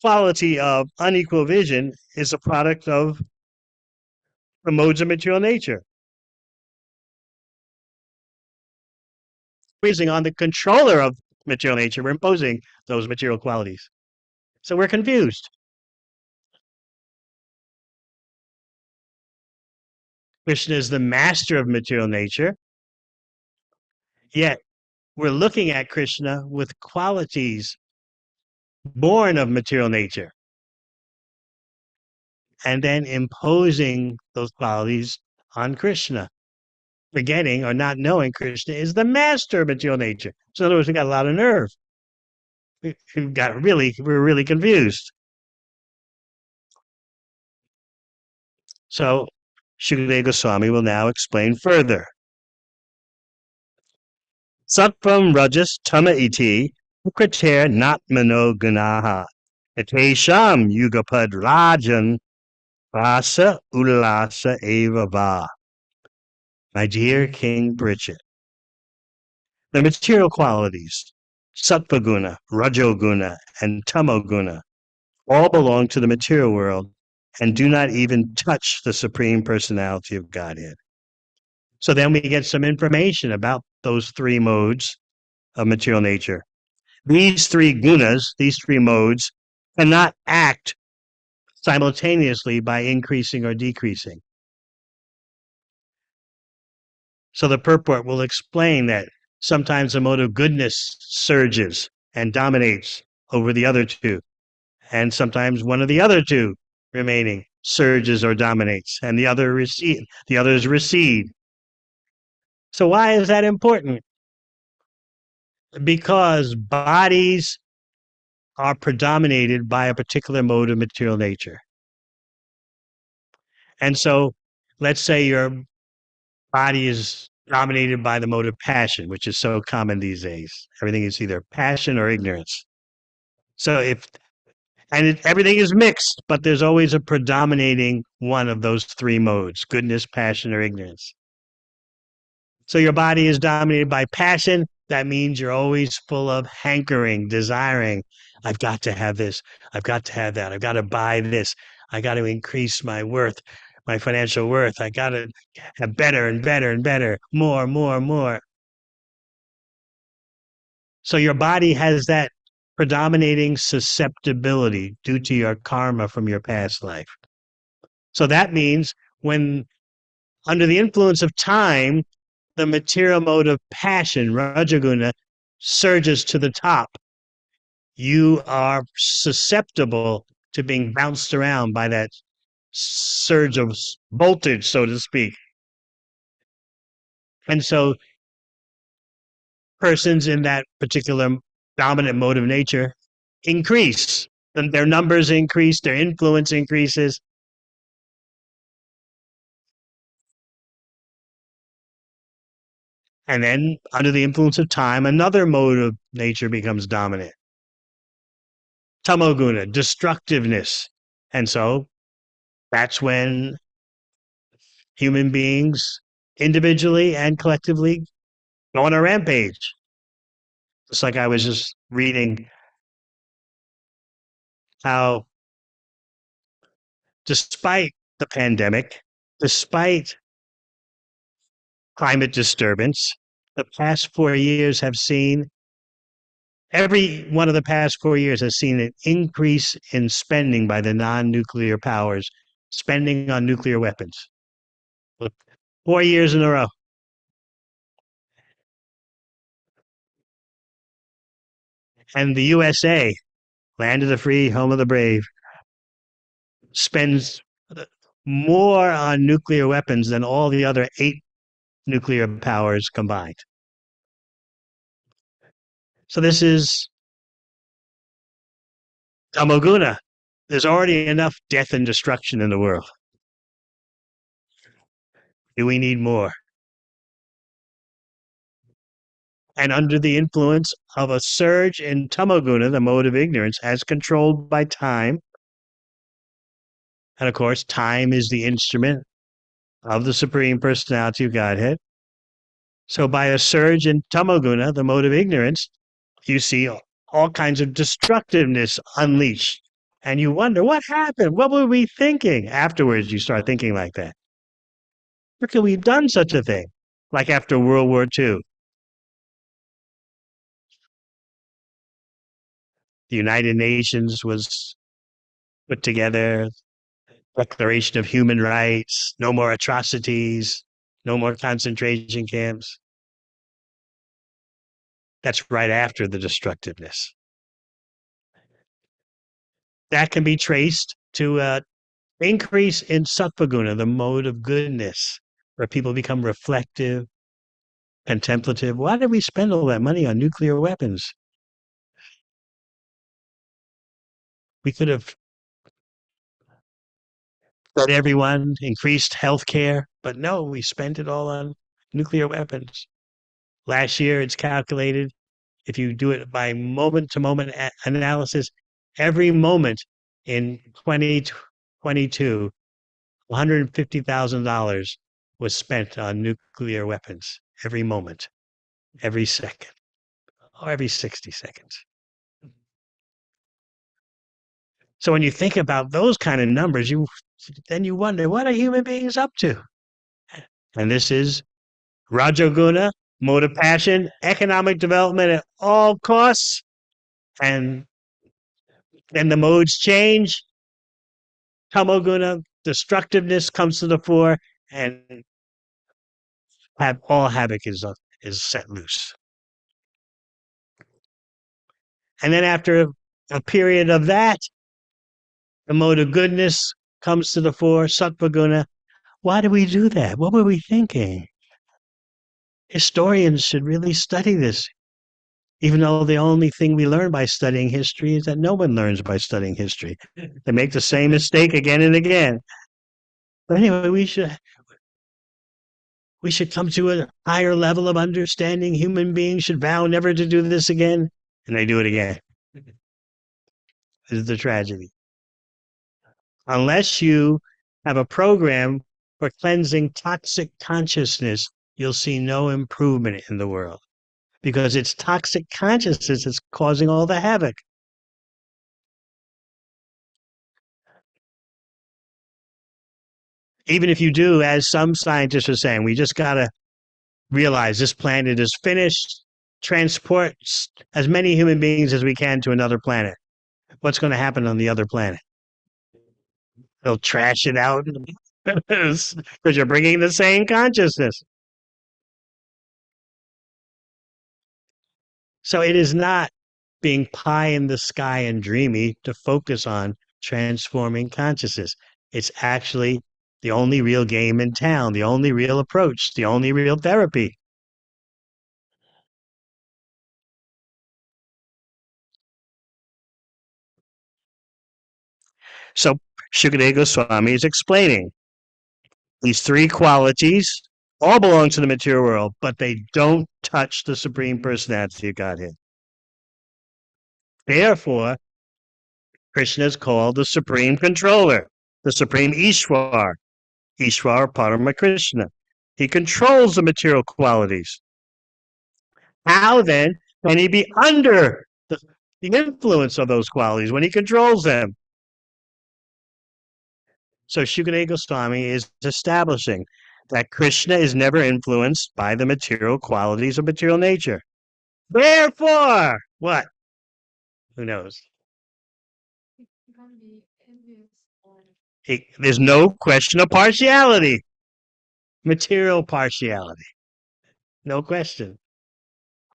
quality of unequal vision is a product of the modes of material nature. We're on the controller of material nature. We're imposing those material qualities. So we're confused. Krishna is the master of material nature, yet we're looking at Krishna with qualities born of material nature and then imposing those qualities on Krishna, forgetting or not knowing Krishna is the master of material nature. So in other words, we got a lot of nerve. We're really confused. So Shukadeva Goswami will now explain further. Sattvam rajas tama iti prater natmano gunaha etesham yugapad rajan rasa ulasa eva va. My dear King Bridget, the material qualities, sattva-guna, rajoguna, and tamoguna, all belong to the material world and do not even touch the Supreme Personality of Godhead. So then we get some information about those three modes of material nature. These three gunas, these three modes, cannot act simultaneously by increasing or decreasing. So the purport will explain that sometimes the mode of goodness surges and dominates over the other two, and sometimes one of the other two remaining surges or dominates, and the others recede. So why is that important? Because bodies are predominated by a particular mode of material nature. And so let's say your body is dominated by the mode of passion, which is so common these days. Everything is either passion or ignorance. So everything is mixed, but there's always a predominating one of those three modes: goodness, passion, or ignorance. So your body is dominated by passion. That means you're always full of hankering, desiring. I've got to have this. I've got to have that. I've got to buy this. I got to increase my worth, my financial worth. I got to have better and better and better, more, more, more. So your body has that predominating susceptibility due to your karma from your past life. So that means when under the influence of time, the material mode of passion, Rajaguna, surges to the top. You are susceptible to being bounced around by that surge of voltage, so to speak. And so persons in that particular dominant mode of nature increase. Their numbers increase, their influence increases. And then, under the influence of time, another mode of nature becomes dominant. Tamoguna, destructiveness. And so that's when human beings, individually and collectively, go on a rampage. It's like I was just reading how, despite the pandemic, despite climate disturbance, the past 4 years have seen every one of the past 4 years has seen an increase in spending by the non-nuclear powers, spending on nuclear weapons. 4 years in a row. And the USA, land of the free, home of the brave, spends more on nuclear weapons than all the other 8 nuclear powers combined. So this is Tamoguna. There's already enough death and destruction in the world. Do we need more? And under the influence of a surge in Tamoguna, the mode of ignorance, as controlled by time, and of course, time is the instrument of the Supreme Personality of Godhead. So by a surge in Tamoguna, the mode of ignorance, you see all kinds of destructiveness unleashed. And you wonder, what happened? What were we thinking? Afterwards, you start thinking like that. How could we have done such a thing? Like after World War II. The United Nations was put together, Declaration of Human Rights, no more atrocities, no more concentration camps. That's right after the destructiveness. That can be traced to increase in sattvaguna, the mode of goodness, where people become reflective, contemplative. Why did we spend all that money on nuclear weapons? We could have fed everyone, increased health care, but no, we spent it all on nuclear weapons. Last year, it's calculated, if you do it by moment to moment analysis, every moment in 2022, $150,000 was spent on nuclear weapons every moment, every second, or every 60 seconds. So when you think about those kind of numbers, then you wonder, what are human beings up to? And this is Rajoguna, mode of passion, economic development at all costs, and then the modes change. Tamoguna, destructiveness comes to the fore, and all havoc is set loose. And then after a period of that, the mode of goodness comes to the fore, Sattvaguna. Why do we do that? What were we thinking? Historians should really study this, even though the only thing we learn by studying history is that no one learns by studying history. They make the same mistake again and again. But anyway, we should come to a higher level of understanding. Human beings should vow never to do this again, and they do it again. This is the tragedy. Unless you have a program for cleansing toxic consciousness, you'll see no improvement in the world, because it's toxic consciousness that's causing all the havoc. Even if you do, as some scientists are saying, we just got to realize this planet is finished, transport as many human beings as we can to another planet. What's going to happen on the other planet? They'll trash it out because you're bringing the same consciousness. So it is not being pie in the sky and dreamy to focus on transforming consciousness. It's actually the only real game in town, the only real approach, the only real therapy. So Shukadeva Goswami is explaining these three qualities all belong to the material world, but they don't touch the Supreme Personality of Godhead. Therefore, Krishna is called the Supreme Controller, the Supreme Ishwar, Ishwar Parama Krishna. He controls the material qualities. How then can he be under the influence of those qualities when he controls them? So Shukadeva Goswami is establishing that Krishna is never influenced by the material qualities of material nature. Therefore, what? Who knows? There's no question of partiality, material partiality, no question.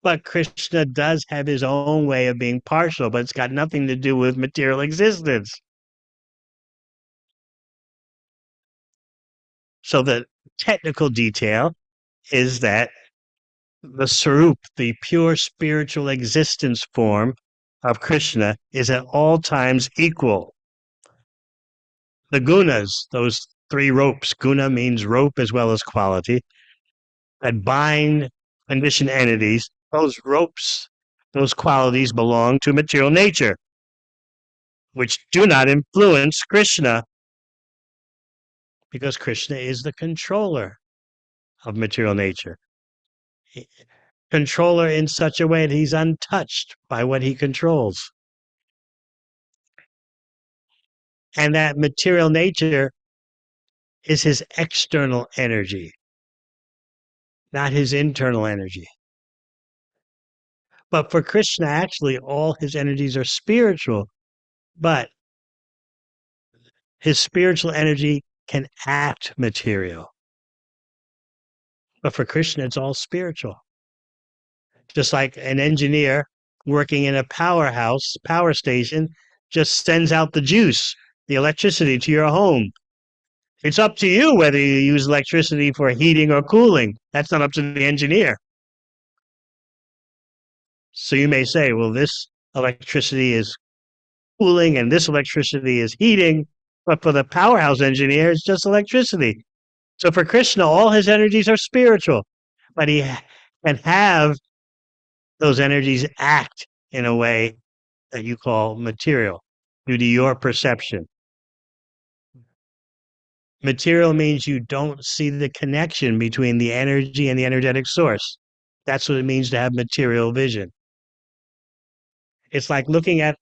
But Krishna does have his own way of being partial, but it's got nothing to do with material existence. So the technical detail is that the Sarup, the pure spiritual existence form of Krishna, is at all times equal. The gunas, those three ropes, guna means rope as well as quality, that bind conditioned entities, those ropes, those qualities belong to material nature, which do not influence Krishna, because Krishna is the controller of material nature. Controller in such a way that he's untouched by what he controls. And that material nature is his external energy, not his internal energy. But for Krishna, actually, all his energies are spiritual, but his spiritual energy can act material. But for Krishna, it's all spiritual. Just like an engineer working in a powerhouse, power station, just sends out the juice, the electricity to your home. It's up to you whether you use electricity for heating or cooling. That's not up to the engineer. So you may say, well, this electricity is cooling and this electricity is heating. But for the powerhouse engineer, it's just electricity. So for Krishna, all his energies are spiritual, but he can have those energies act in a way that you call material due to your perception. Material means you don't see the connection between the energy and the energetic source. That's what it means to have material vision. It's like looking at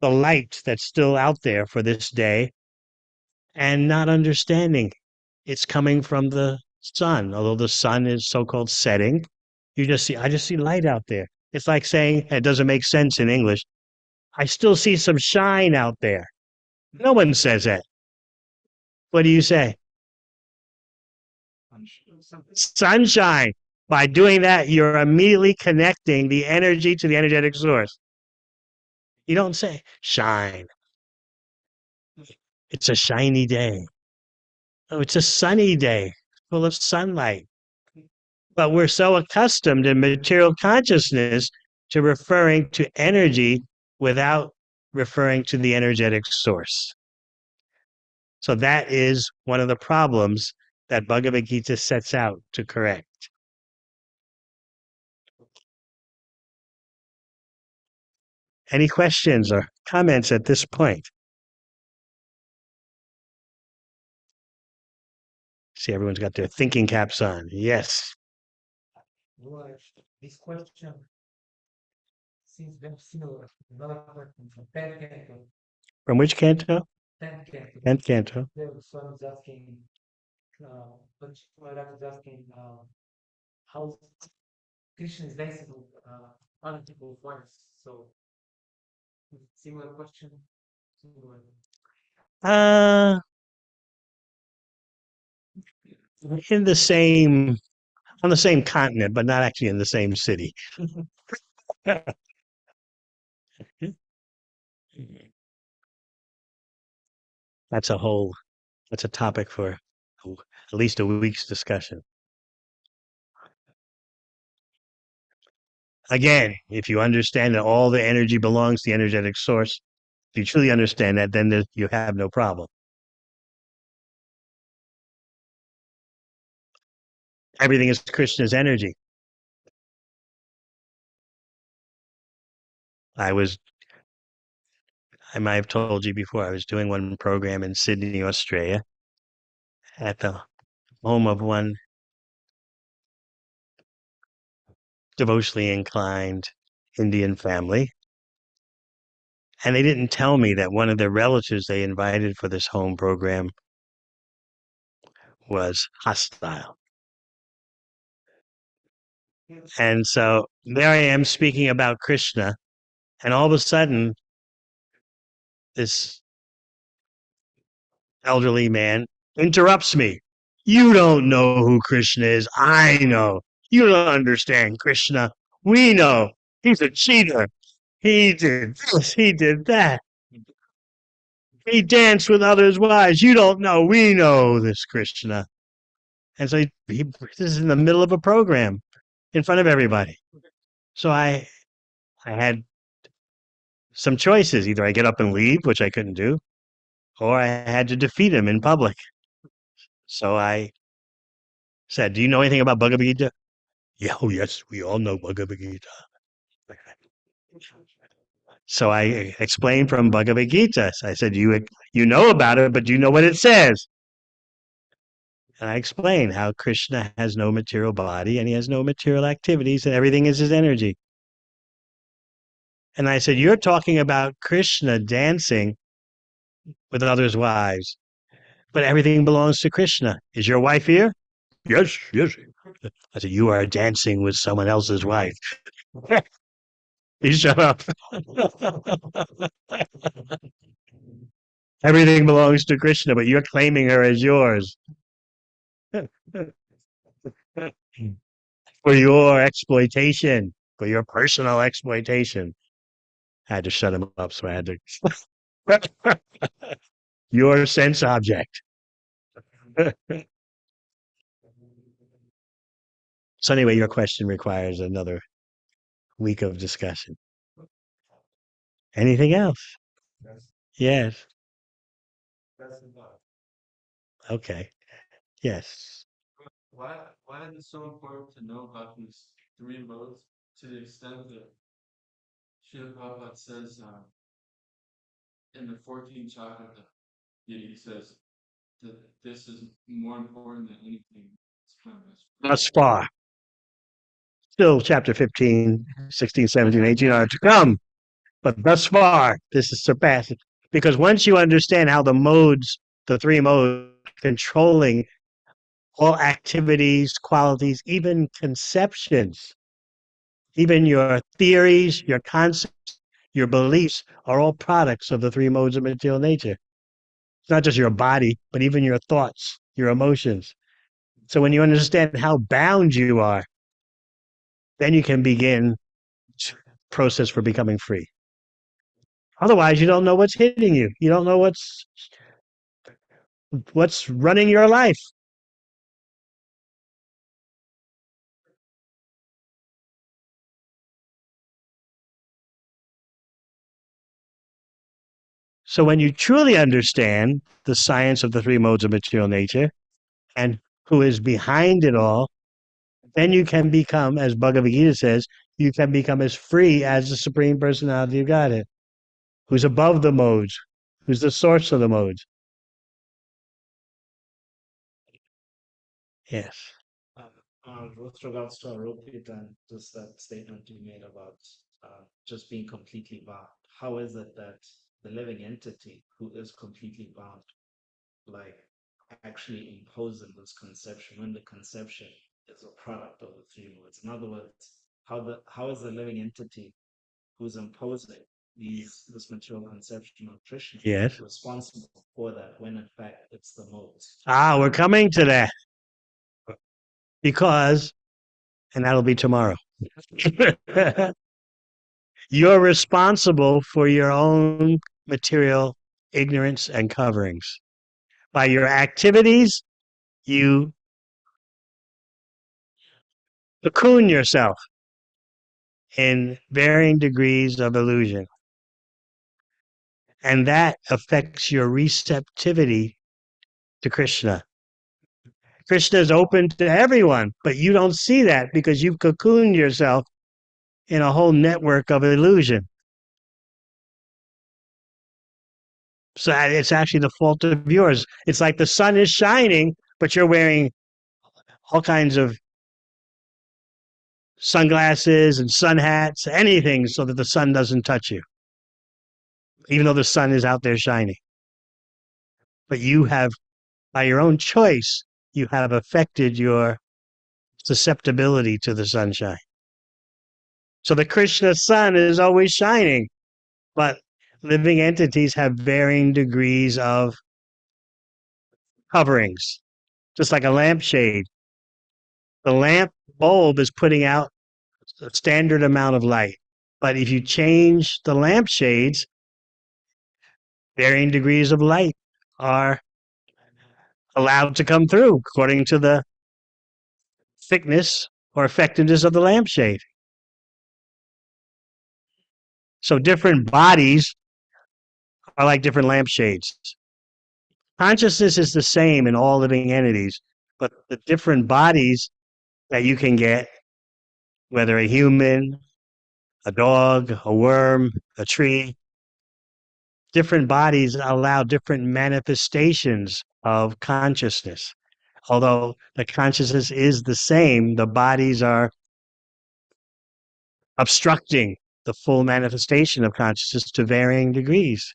the light that's still out there for this day and not understanding it's coming from the sun. Although the sun is so-called setting, I just see light out there. It's like saying, it doesn't make sense in English, I still see some shine out there. No one says that. What do you say? Sunshine. By doing that, you're immediately connecting the energy to the energetic source. You don't say shine. It's a shiny day. Oh, it's a sunny day full of sunlight. But we're so accustomed in material consciousness to referring to energy without referring to the energetic source. So that is one of the problems that Bhagavad Gita sets out to correct. Any questions or comments at this point? See, everyone's got their thinking caps on. Yes. Well, this question seems very similar to another question from 10th Canto. From which canto? 10th Canto. 10th canto. There was Swami is asking, but Maharaj is asking how Krishna is dancing with other people's wives. So, similar question. Similar. Uh, in the same, on the same continent, but not actually in the same city. That's a topic for at least a week's discussion. Again, if you understand that all the energy belongs to the energetic source, if you truly understand that, then you have no problem. Everything is Krishna's energy. I might have told you before, I was doing one program in Sydney, Australia, at the home of one devotionally inclined Indian family. And they didn't tell me that one of the relatives they invited for this home program was hostile. And so there I am speaking about Krishna, and all of a sudden, this elderly man interrupts me. You don't know who Krishna is. I know. You don't understand Krishna. We know. He's a cheater. He did this. He did that. He danced with others' wives. You don't know. We know this Krishna. And so this is in the middle of a program in front of everybody. So I had some choices. Either I get up and leave, which I couldn't do, or I had to defeat him in public. So I said, do you know anything about Bhagavad Gita? Yeah, oh yes, we all know Bhagavad Gita. So I explained from Bhagavad Gita. So I said, you know about it, but do you know what it says? And I explained how Krishna has no material body and he has no material activities and everything is his energy. And I said, you're talking about Krishna dancing with others' wives, but everything belongs to Krishna. Is your wife here? Yes, yes. I said, you are dancing with someone else's wife. You shut up. Everything belongs to Krishna, but you're claiming her as yours. for your exploitation, for your personal exploitation. I had to shut him up, so I had to. Your sense object. So anyway, your question requires another week of discussion. Anything else? Yes. Okay. Yes. Why is it so important to know about these three modes to the extent that Srila Prabhupada says in the 14th chapter that he says that this is more important than anything. Thus far. Still chapter 15, 16, 17, 18 are to come. But thus far, this is surpassing. Because once you understand how the modes, the three modes, controlling all activities, qualities, even conceptions, even your theories, your concepts, your beliefs are all products of the three modes of material nature. It's not just your body, but even your thoughts, your emotions. So when you understand how bound you are, then you can begin process for becoming free. Otherwise, you don't know what's hitting you. You don't know what's running your life. So when you truly understand the science of the three modes of material nature and who is behind it all, then you can become, as Bhagavad Gita says, you can become as free as the Supreme Personality of Godhead, who's above the modes, who's the source of the modes. Yes. With regards to Aropita and just that statement you made about just being completely bound, how is it that the living entity who is completely bound, like actually imposing this conception when the conception is a product of the three modes? In other words, how is the living entity who's imposing this material conception of Krishna Yes. responsible for that when in fact it's the modes? We're coming to that. Because, and that'll be tomorrow. You're responsible for your own material ignorance and coverings. By your activities, you cocoon yourself in varying degrees of illusion. And that affects your receptivity to Krishna. Krishna is open to everyone, but you don't see that because you've cocooned yourself in a whole network of illusion. So it's actually the fault of yours. It's like the sun is shining, but you're wearing all kinds of sunglasses and sun hats, anything so that the sun doesn't touch you, even though the sun is out there shining. But you have, by your own choice, you have affected your susceptibility to the sunshine. So the Krishna sun is always shining, but living entities have varying degrees of coverings, just like a lampshade. The lamp bulb is putting out a standard amount of light. But if you change the lampshades, varying degrees of light are allowed to come through according to the thickness or effectiveness of the lampshade. So different bodies are like different lampshades. Consciousness is the same in all living entities, but the different bodies that you can get, whether a human, a dog, a worm, a tree, different bodies allow different manifestations of consciousness. Although the consciousness is the same, the bodies are obstructing the full manifestation of consciousness to varying degrees.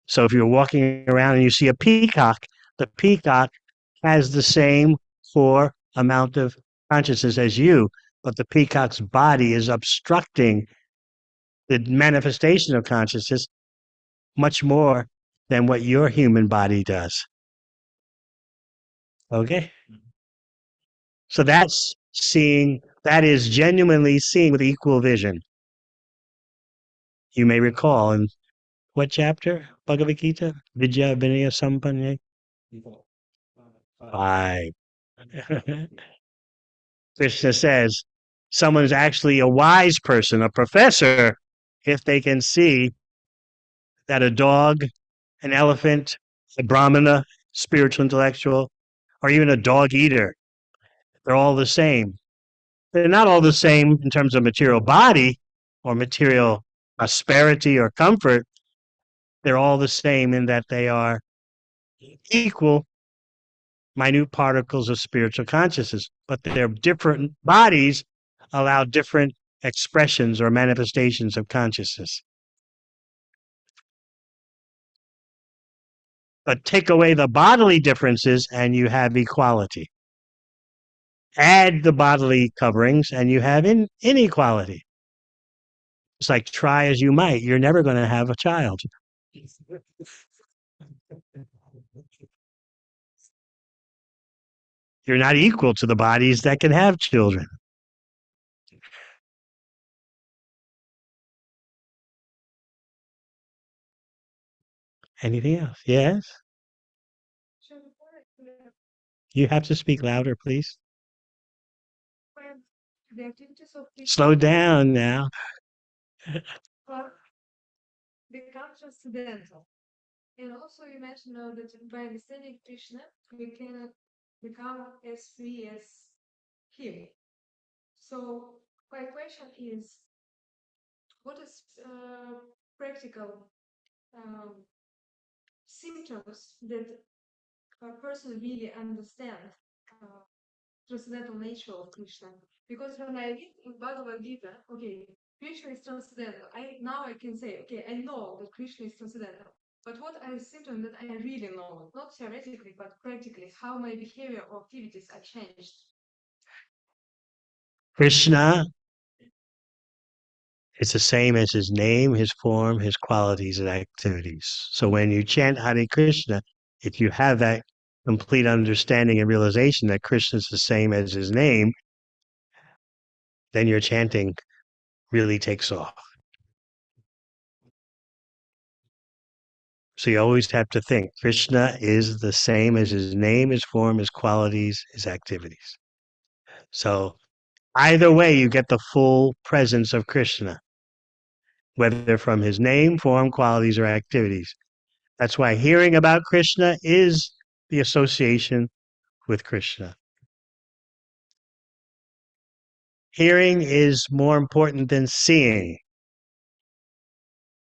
So if you're walking around and you see a peacock, the peacock has the same core amount of consciousness as you, but the peacock's body is obstructing the manifestation of consciousness much more than what your human body does. Okay? So that's seeing, that is genuinely seeing with equal vision. You may recall in what chapter? Bhagavad Gita? Vidya Vinaya Sampanya? Five. Krishna says someone's actually a wise person, a professor, if they can see that a dog, an elephant, a brahmana, spiritual intellectual, or even a dog eater, they're all the same. They're not all the same in terms of material body or material prosperity or comfort. They're all the same in that they are equal minute particles of spiritual consciousness, but their different bodies allow different expressions or manifestations of consciousness. But take away the bodily differences and you have equality. Add the bodily coverings and you have inequality. It's like try as you might, you're never going to have a child. You're not equal to the bodies that can have children. Anything else? Yes? You have to speak louder, please. The activities of Slow down now. become transcendental. And also you mentioned that by understanding Krishna, we can become as free as him. So my question is, what is practical symptoms that a person really understand transcendental nature of Krishna? Because when I read in Bhagavad Gita, okay, Krishna is transcendental. Now I can say, okay, I know that Krishna is transcendental. But what are the symptoms that I really know, not theoretically, but practically, how my behavior or activities are changed? Krishna is the same as his name, his form, his qualities, and activities. So when you chant Hare Krishna, if you have that complete understanding and realization that Krishna is the same as his name, then your chanting really takes off. So you always have to think Krishna is the same as his name, his form, his qualities, his activities. So either way, you get the full presence of Krishna, whether from his name, form, qualities, or activities. That's why hearing about Krishna is the association with Krishna. Hearing is more important than seeing,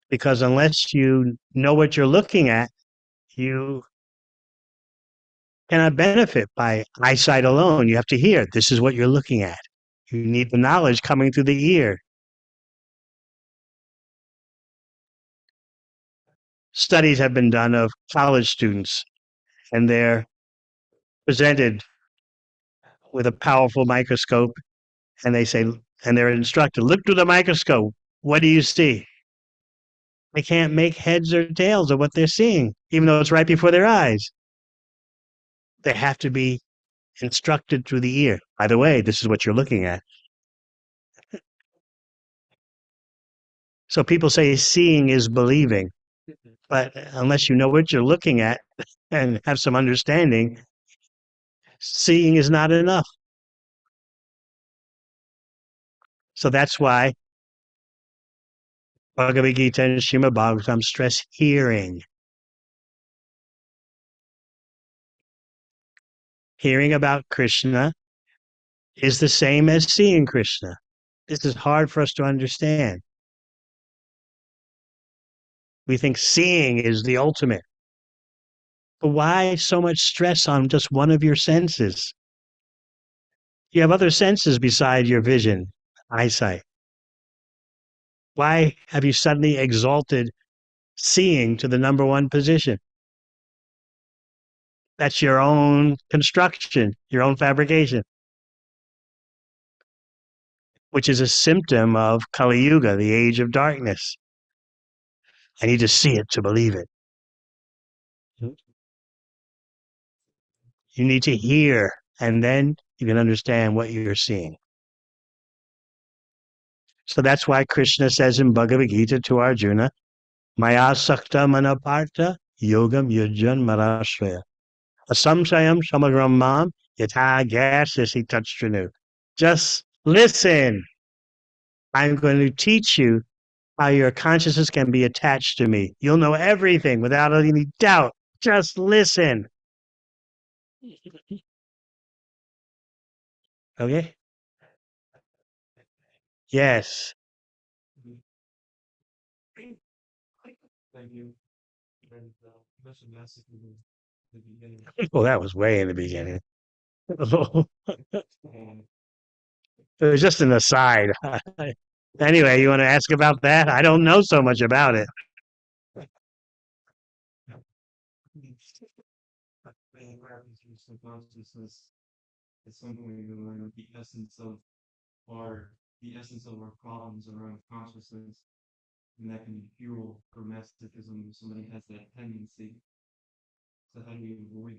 because unless you know what you're looking at, you cannot benefit by eyesight alone. You have to hear. This is what you're looking at. You need the knowledge coming through the ear. Studies have been done of college students, and they're presented with a powerful microscope, and they say, and they're instructed, look through the microscope. What do you see? They can't make heads or tails of what they're seeing, even though it's right before their eyes. They have to be instructed through the ear. By the way, this is what you're looking at. So people say seeing is believing, but unless you know what you're looking at and have some understanding, seeing is not enough. So that's why Bhagavad Gita and Srimad Bhagavatam stress hearing. Hearing about Krishna is the same as seeing Krishna. This is hard for us to understand. We think seeing is the ultimate. But why so much stress on just one of your senses? You have other senses beside your vision, eyesight. Why have you suddenly exalted seeing to the number one position? That's your own construction, your own fabrication, which is a symptom of Kali Yuga, the age of darkness. I need to see it to believe it. You need to hear, and then you can understand what you're seeing. So that's why Krishna says in Bhagavad Gita to Arjuna, Maya sakta manapartha yogam yujan marashraya. Asamsayam samagram mam yatha gasyasi tatstranu. Just listen. I'm going to teach you how your consciousness can be attached to me. You'll know everything without any doubt. Just listen. Okay? Yes. Thank you. And mentioned massive in the beginning. Well, that was way in the beginning. It And was just an aside. Anyway, you want to ask about that? I don't know so much about it. being practice your subconsciousness is something we can learn the essence of our problems around consciousness, and that can be fuel for masochism if somebody has that tendency. So how do you avoid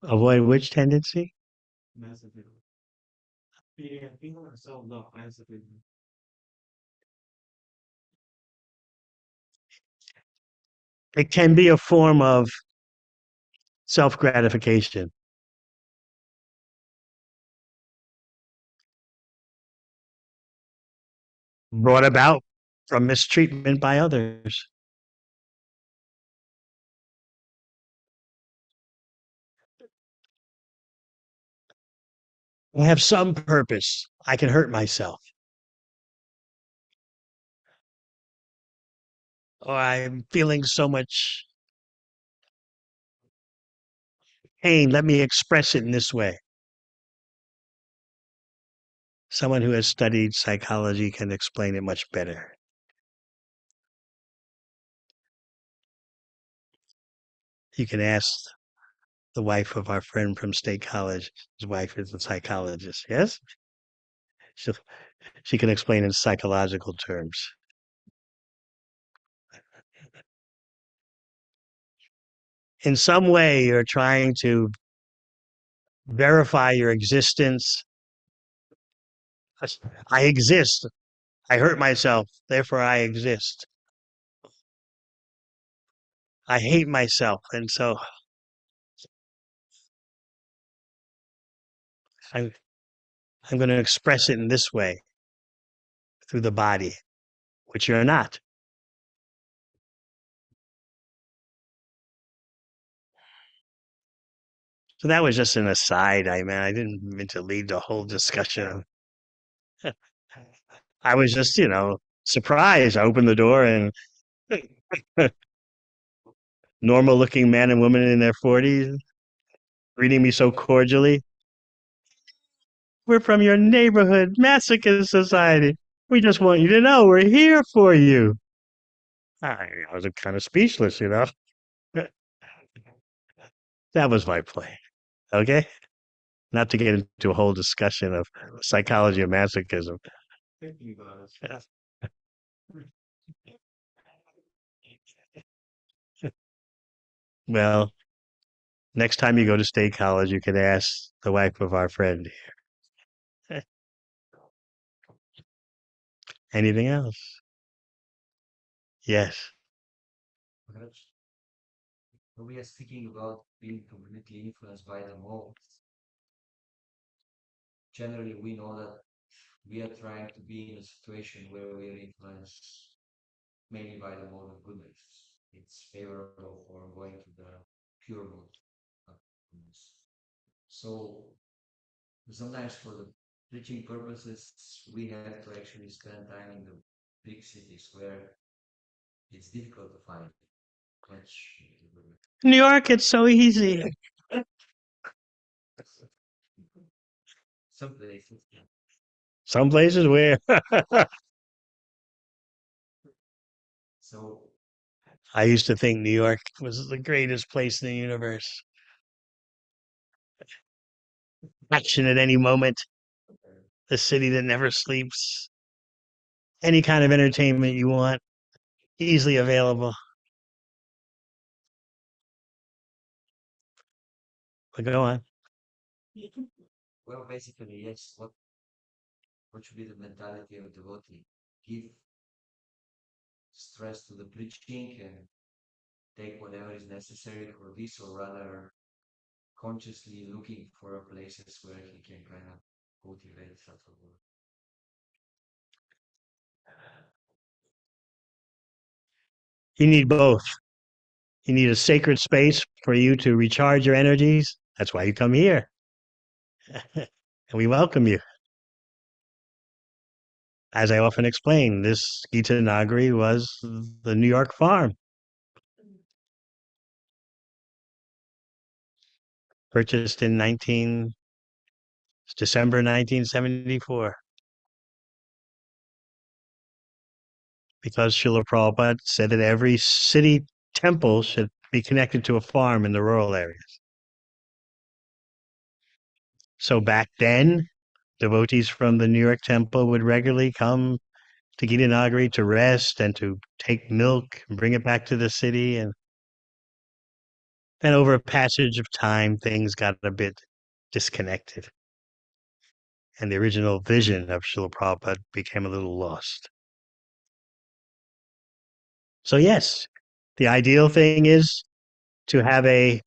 Avoid which tendency? masochism? Being ourselves up, masochism. It can be a form of self gratification brought about from mistreatment by others. I have some purpose. I can hurt myself. Or I'm feeling so much pain. Let me express it in this way. Someone who has studied psychology can explain it much better. You can ask the wife of our friend from State College. His wife is a psychologist. Yes? She, she can explain in psychological terms. In some way, you're trying to verify your existence. I exist. I hurt myself. Therefore, I exist. I hate myself. And so I'm, I'm going to express it in this way through the body, which you're not. So that was just an aside. I didn't mean to lead the whole discussion. I was just, surprised. I opened the door and normal looking man and woman in their 40s greeting me so cordially. We're from your neighborhood masochist society. We just want you to know we're here for you. I was kind of speechless. That was my play. Okay? Not to get into a whole discussion of psychology of masochism. Thinking about it. Yeah. Well, next time you go to State College, you can ask the wife of our friend here. Anything else? Yes. Perhaps when we are speaking about being completely influenced by the modes, generally we know that we are trying to be in a situation where we are influenced mainly by the mode of goodness. It's favorable for going to the pure mode of goodness. So sometimes for the preaching purposes, we have to actually spend time in the big cities where it's difficult to find much. New York, it's so easy. Some places. Some places where So I used to think New York was the greatest place in the universe. Action at any moment, the city that never sleeps, any kind of entertainment you want, easily available. But go on. Well, basically, yes. What should be the mentality of devotee? Give stress to the preaching and take whatever is necessary for this, or rather consciously looking for places where he can kind of cultivate such a word. You need both. You need a sacred space for you to recharge your energies. That's why you come here. And we welcome you. As I often explain, this Gita Nagari was the New York farm. Purchased in December 1974. Because Srila Prabhupada said that every city temple should be connected to a farm in the rural areas. So back then, devotees from the New York temple would regularly come to Gita Nagari to rest and to take milk and bring it back to the city. And then over a passage of time, things got a bit disconnected. And the original vision of Srila Prabhupada became a little lost. So yes, the ideal thing is to have a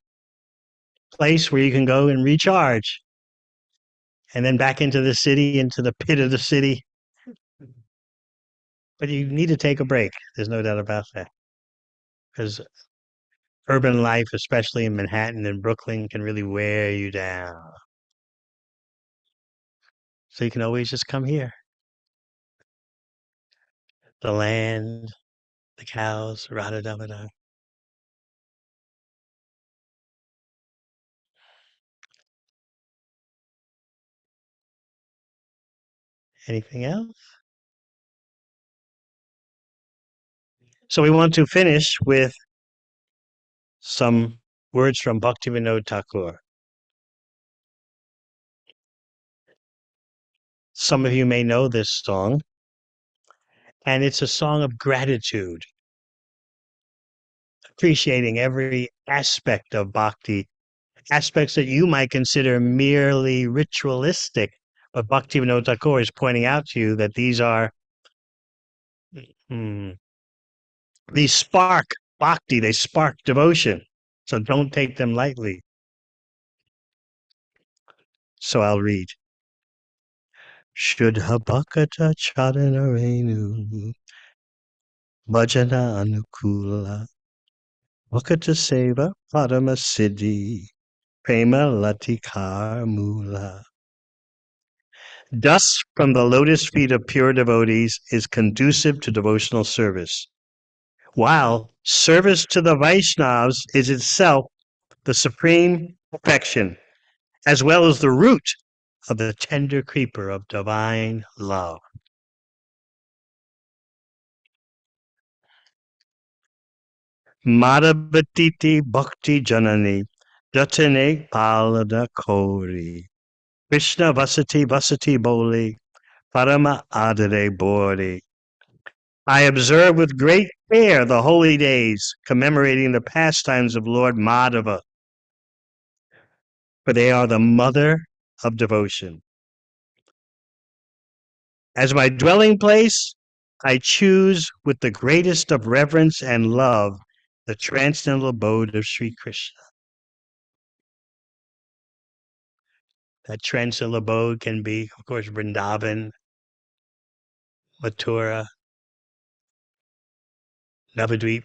place where you can go and recharge, and then back into the city, into the pit of the city. But you need to take a break. There's no doubt about that. Because urban life, especially in Manhattan and Brooklyn, can really wear you down. So you can always just come here. The land, the cows, Radha Damodar. Anything else? So we want to finish with some words from Bhaktivinoda Thakur. Some of you may know this song, and it's a song of gratitude, appreciating every aspect of bhakti, aspects that you might consider merely ritualistic. But Bhaktivinoda Thakur is pointing out to you that these spark bhakti, they spark devotion. So don't take them lightly. So I'll read. Shuddha Bhakata Charana Renu Bhajana Anukula Bhakata Seva Padama Siddhi Prema Latikar Mula. Dust from the lotus feet of pure devotees is conducive to devotional service, while service to the Vaishnavas is itself the supreme perfection, as well as the root of the tender creeper of divine love. Madhavatiti Bhakti Janani Jatane Palada Kori Krishna Vasati Boli Parama Adare Bori. I observe with great care the holy days commemorating the pastimes of Lord Madhava, for they are the mother of devotion. As my dwelling place, I choose with the greatest of reverence and love the transcendental abode of Sri Krishna. That transcendental abode can be, of course, Vrindavan, Mathura, Navadvip,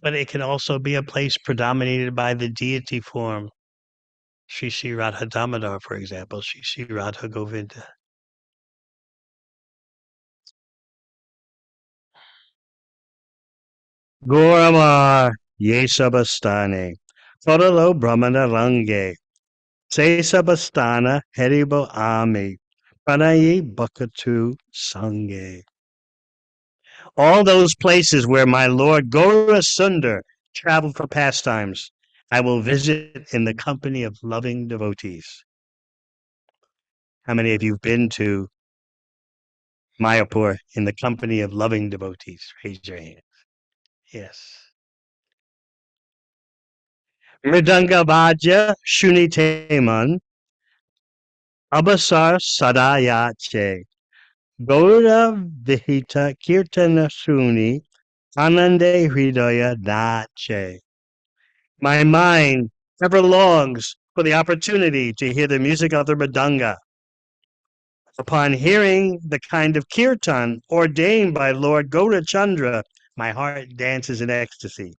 but it can also be a place predominated by the deity form. Sri Sri Radha Damodar, for example, Sri Sri Radha Govinda. Goramar Yesabastane, Todalo Brahmana Range, Se Sabastana Heribo Ami, Pranayi Bhakatu Sange. All those places where my Lord Gaura Sundar traveled for pastimes, I will visit in the company of loving devotees. How many of you have been to Mayapur in the company of loving devotees? Raise your hand. Yes. Mridanga Vaja Shuni Teman Abasar Sadayache. Gaura Vihita Kirtana Suni Anande Hridaya Dache. My mind ever longs for the opportunity to hear the music of the mridanga. Upon hearing the kind of kirtan ordained by Lord Gaurachandra, my heart dances in ecstasy.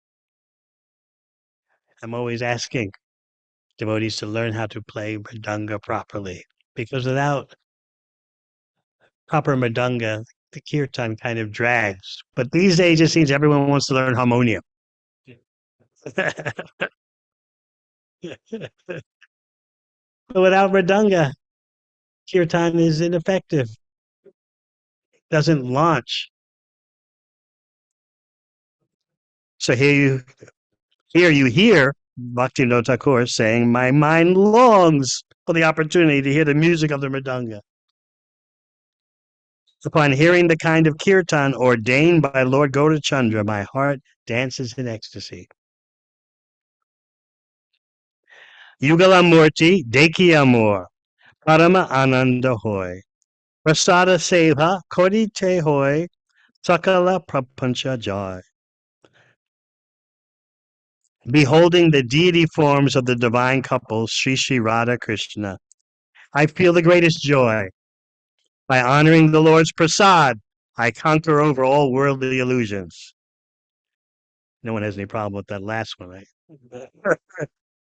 I'm always asking devotees to learn how to play mridanga properly, because without proper mridanga, the kirtan kind of drags. But these days, it seems everyone wants to learn harmonium. But without mridanga, kirtan is ineffective. Doesn't launch. So here you hear Bhaktivinoda Thakur saying, "My mind longs for the opportunity to hear the music of the mridanga." Upon hearing the kind of kirtan ordained by Lord Gaurachandra, my heart dances in ecstasy. Yugalamurti Deki Amor, Parama Ananda Hoy, Prasada Seva Kodi Te Hoy, Sakala Prapancha Joy. Beholding the deity forms of the divine couple, Sri Sri Radha Krishna, I feel the greatest joy. By honoring the Lord's prasad, I conquer over all worldly illusions. No one has any problem with that last one, right?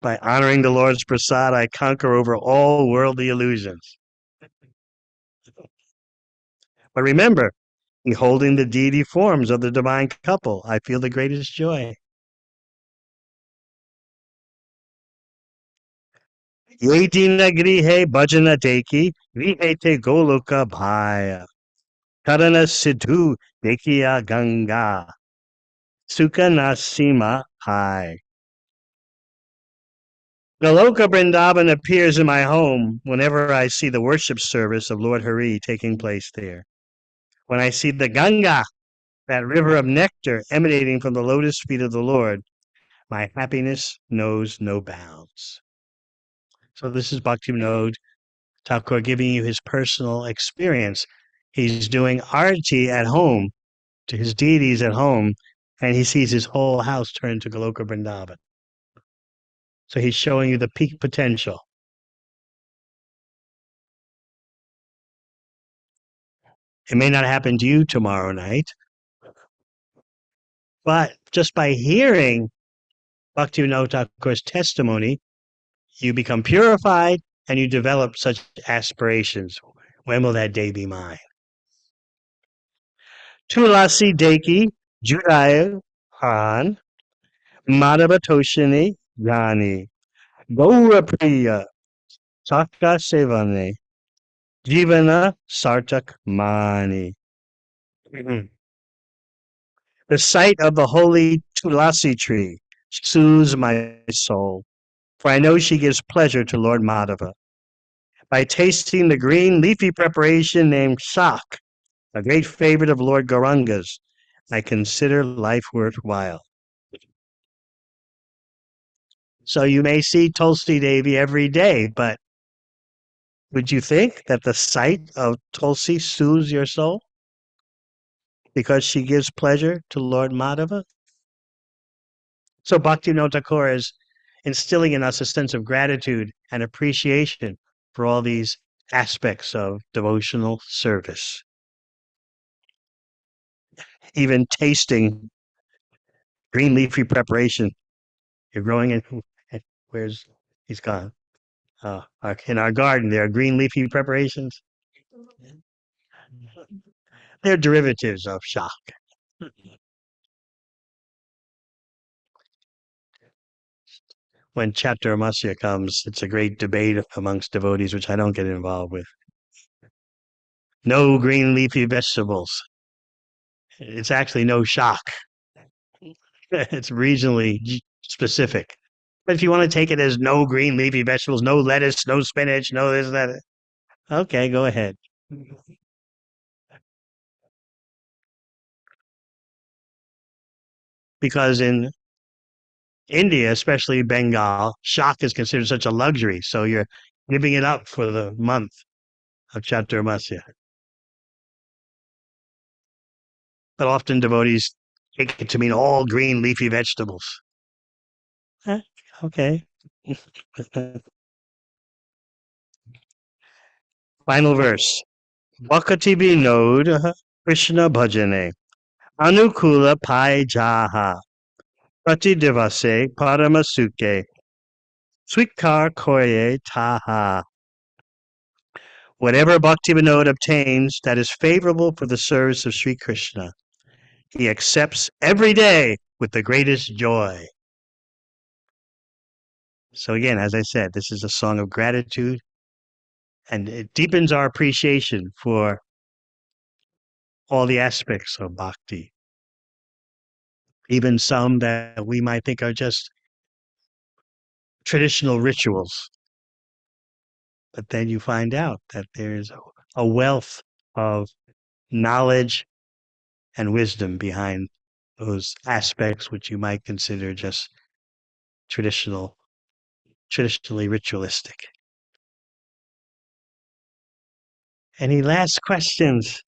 By honoring the Lord's prasad, I conquer over all worldly illusions. But remember, beholding the deity forms of the divine couple, I feel the greatest joy. Yetina grihe bhajana teki, vihete goloka bhaya. Karana siddhu dekiya ganga. Sukha nasima hai. Goloka Vrindavan appears in my home whenever I see the worship service of Lord Hari taking place there. When I see the Ganga, that river of nectar emanating from the lotus feet of the Lord, my happiness knows no bounds. So this is Bhaktivinoda Thakur giving you his personal experience. He's doing arati at home to his deities at home, and he sees his whole house turn to Goloka Vrindavan. So he's showing you the peak potential. It may not happen to you tomorrow night, but just by hearing Bhaktivinoda Thakur's testimony, you become purified and you develop such aspirations. When will that day be mine? Tulasi Deki Judaya Han Madhava Toshini Yani Gaura Priya Saka Sevane Jivana Sartak Mani. The sight of the holy Tulasi tree soothes my soul, for I know she gives pleasure to Lord Madhava. By tasting the green leafy preparation named Shak, a great favorite of Lord Gauranga's, I consider life worthwhile. So you may see Tulsi Devi every day, but would you think that the sight of Tulsi soothes your soul because she gives pleasure to Lord Madhava? So Bhaktivinoda Thakur is instilling in us a sense of gratitude and appreciation for all these aspects of devotional service. Even tasting green leafy preparation. You're growing in, where's, he's gone. In our garden, there are green leafy preparations. They're derivatives of shak. When Chaturmasya comes, it's a great debate amongst devotees, which I don't get involved with. No green leafy vegetables. It's actually no shak. It's regionally specific. But if you want to take it as no green leafy vegetables, no lettuce, no spinach, no this, that, okay, go ahead. Because in India, especially Bengal, shak is considered such a luxury. So you're giving it up for the month of Chaturmasya. But often devotees take it to mean all green leafy vegetables. Okay. Final verse. Bhakti Vinod Krishna Bhajane Anukula Pai Jaha Prati Devase Paramasuke Swikar Koye Taha. Whatever Bhakti Vinod obtains that is favorable for the service of Sri Krishna, he accepts every day with the greatest joy. So again, as I said, this is a song of gratitude, and it deepens our appreciation for all the aspects of bhakti, even some that we might think are just traditional rituals. But then you find out that there's a wealth of knowledge and wisdom behind those aspects which you might consider just traditionally ritualistic. Any last questions?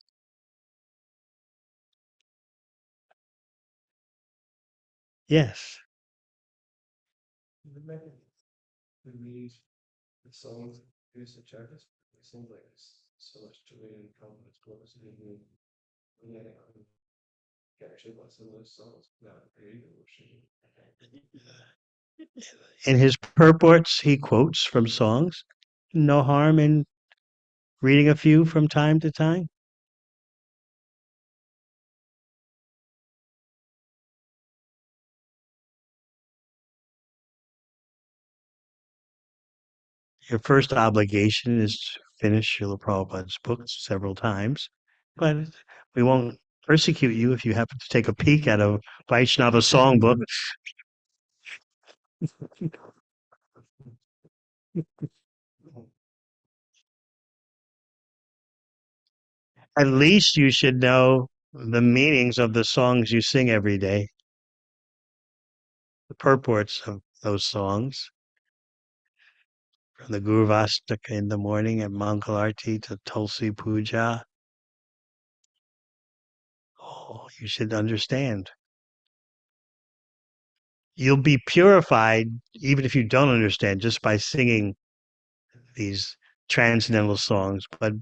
Yes. We read the songs, use the chakras. It seems like there's so much to read and come with close and yeah, actually what's in those songs without reading In his purports, he quotes from songs. No harm in reading a few from time to time. Your first obligation is to finish Srila Prabhupada's books several times, but we won't persecute you if you happen to take a peek at a Vaishnava songbook. At least you should know the meanings of the songs you sing every day, the purports of those songs, from the Gurvastaka in the morning at Mangalarti to Tulsi Puja. Oh, you should understand. You'll be purified even if you don't understand just by singing these transcendental songs, but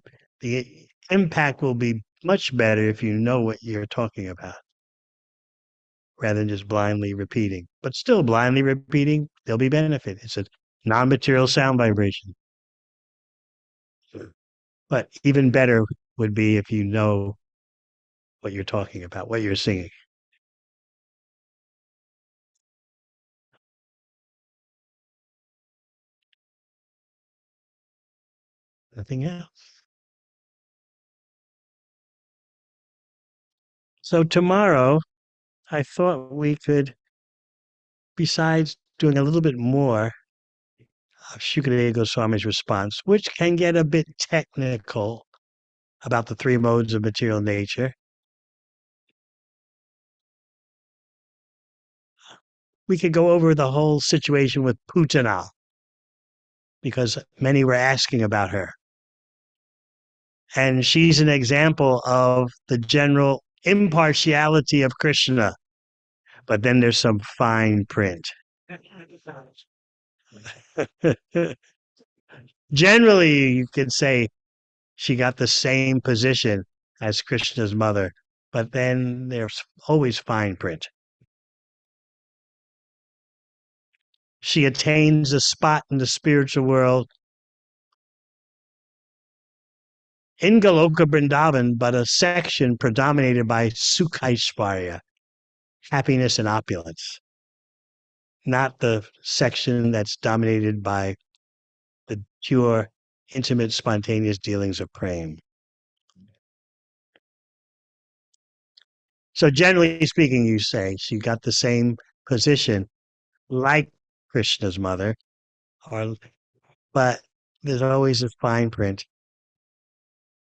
the impact will be much better if you know what you're talking about rather than just blindly repeating. But still blindly repeating, there'll be benefit. It's a non-material sound vibration. But even better would be if you know what you're talking about, what you're singing. Nothing else. So tomorrow, I thought we could, besides doing a little bit more of Shukadeva Goswami's response, which can get a bit technical about the three modes of material nature, we could go over the whole situation with Putana, because many were asking about her. And she's an example of the general impartiality of Krishna. But then there's some fine print. Generally, you could say she got the same position as Krishna's mother, but then there's always fine print. She attains a spot in the spiritual world in Goloka Vrindavan, but a section predominated by Sukhaishvarya, happiness and opulence, not the section that's dominated by the pure, intimate, spontaneous dealings of prema. So generally speaking, you say she got the same position like Krishna's mother, but there's always a fine print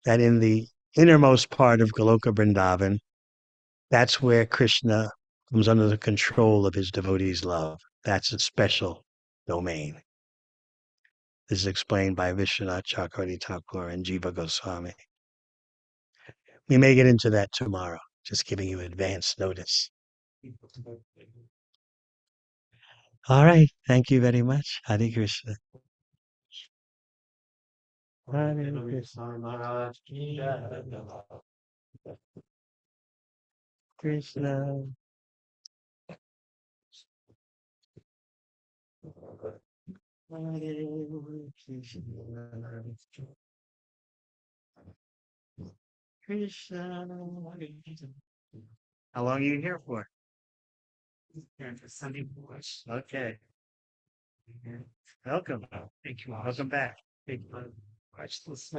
that in the innermost part of Goloka Vrindavan, that's where Krishna comes under the control of his devotees' love. That's a special domain. This is explained by Vishwanath Chakravarti Thakur and Jiva Goswami. We may get into that tomorrow, just giving you advance notice. All right. Thank you very much. Hare Krishna. Hare Krishna. Krishna. Krishna. How long are you here for? Here for Sunday mornings. Okay. Welcome. Thank you. Welcome back. Thank you. Watch this.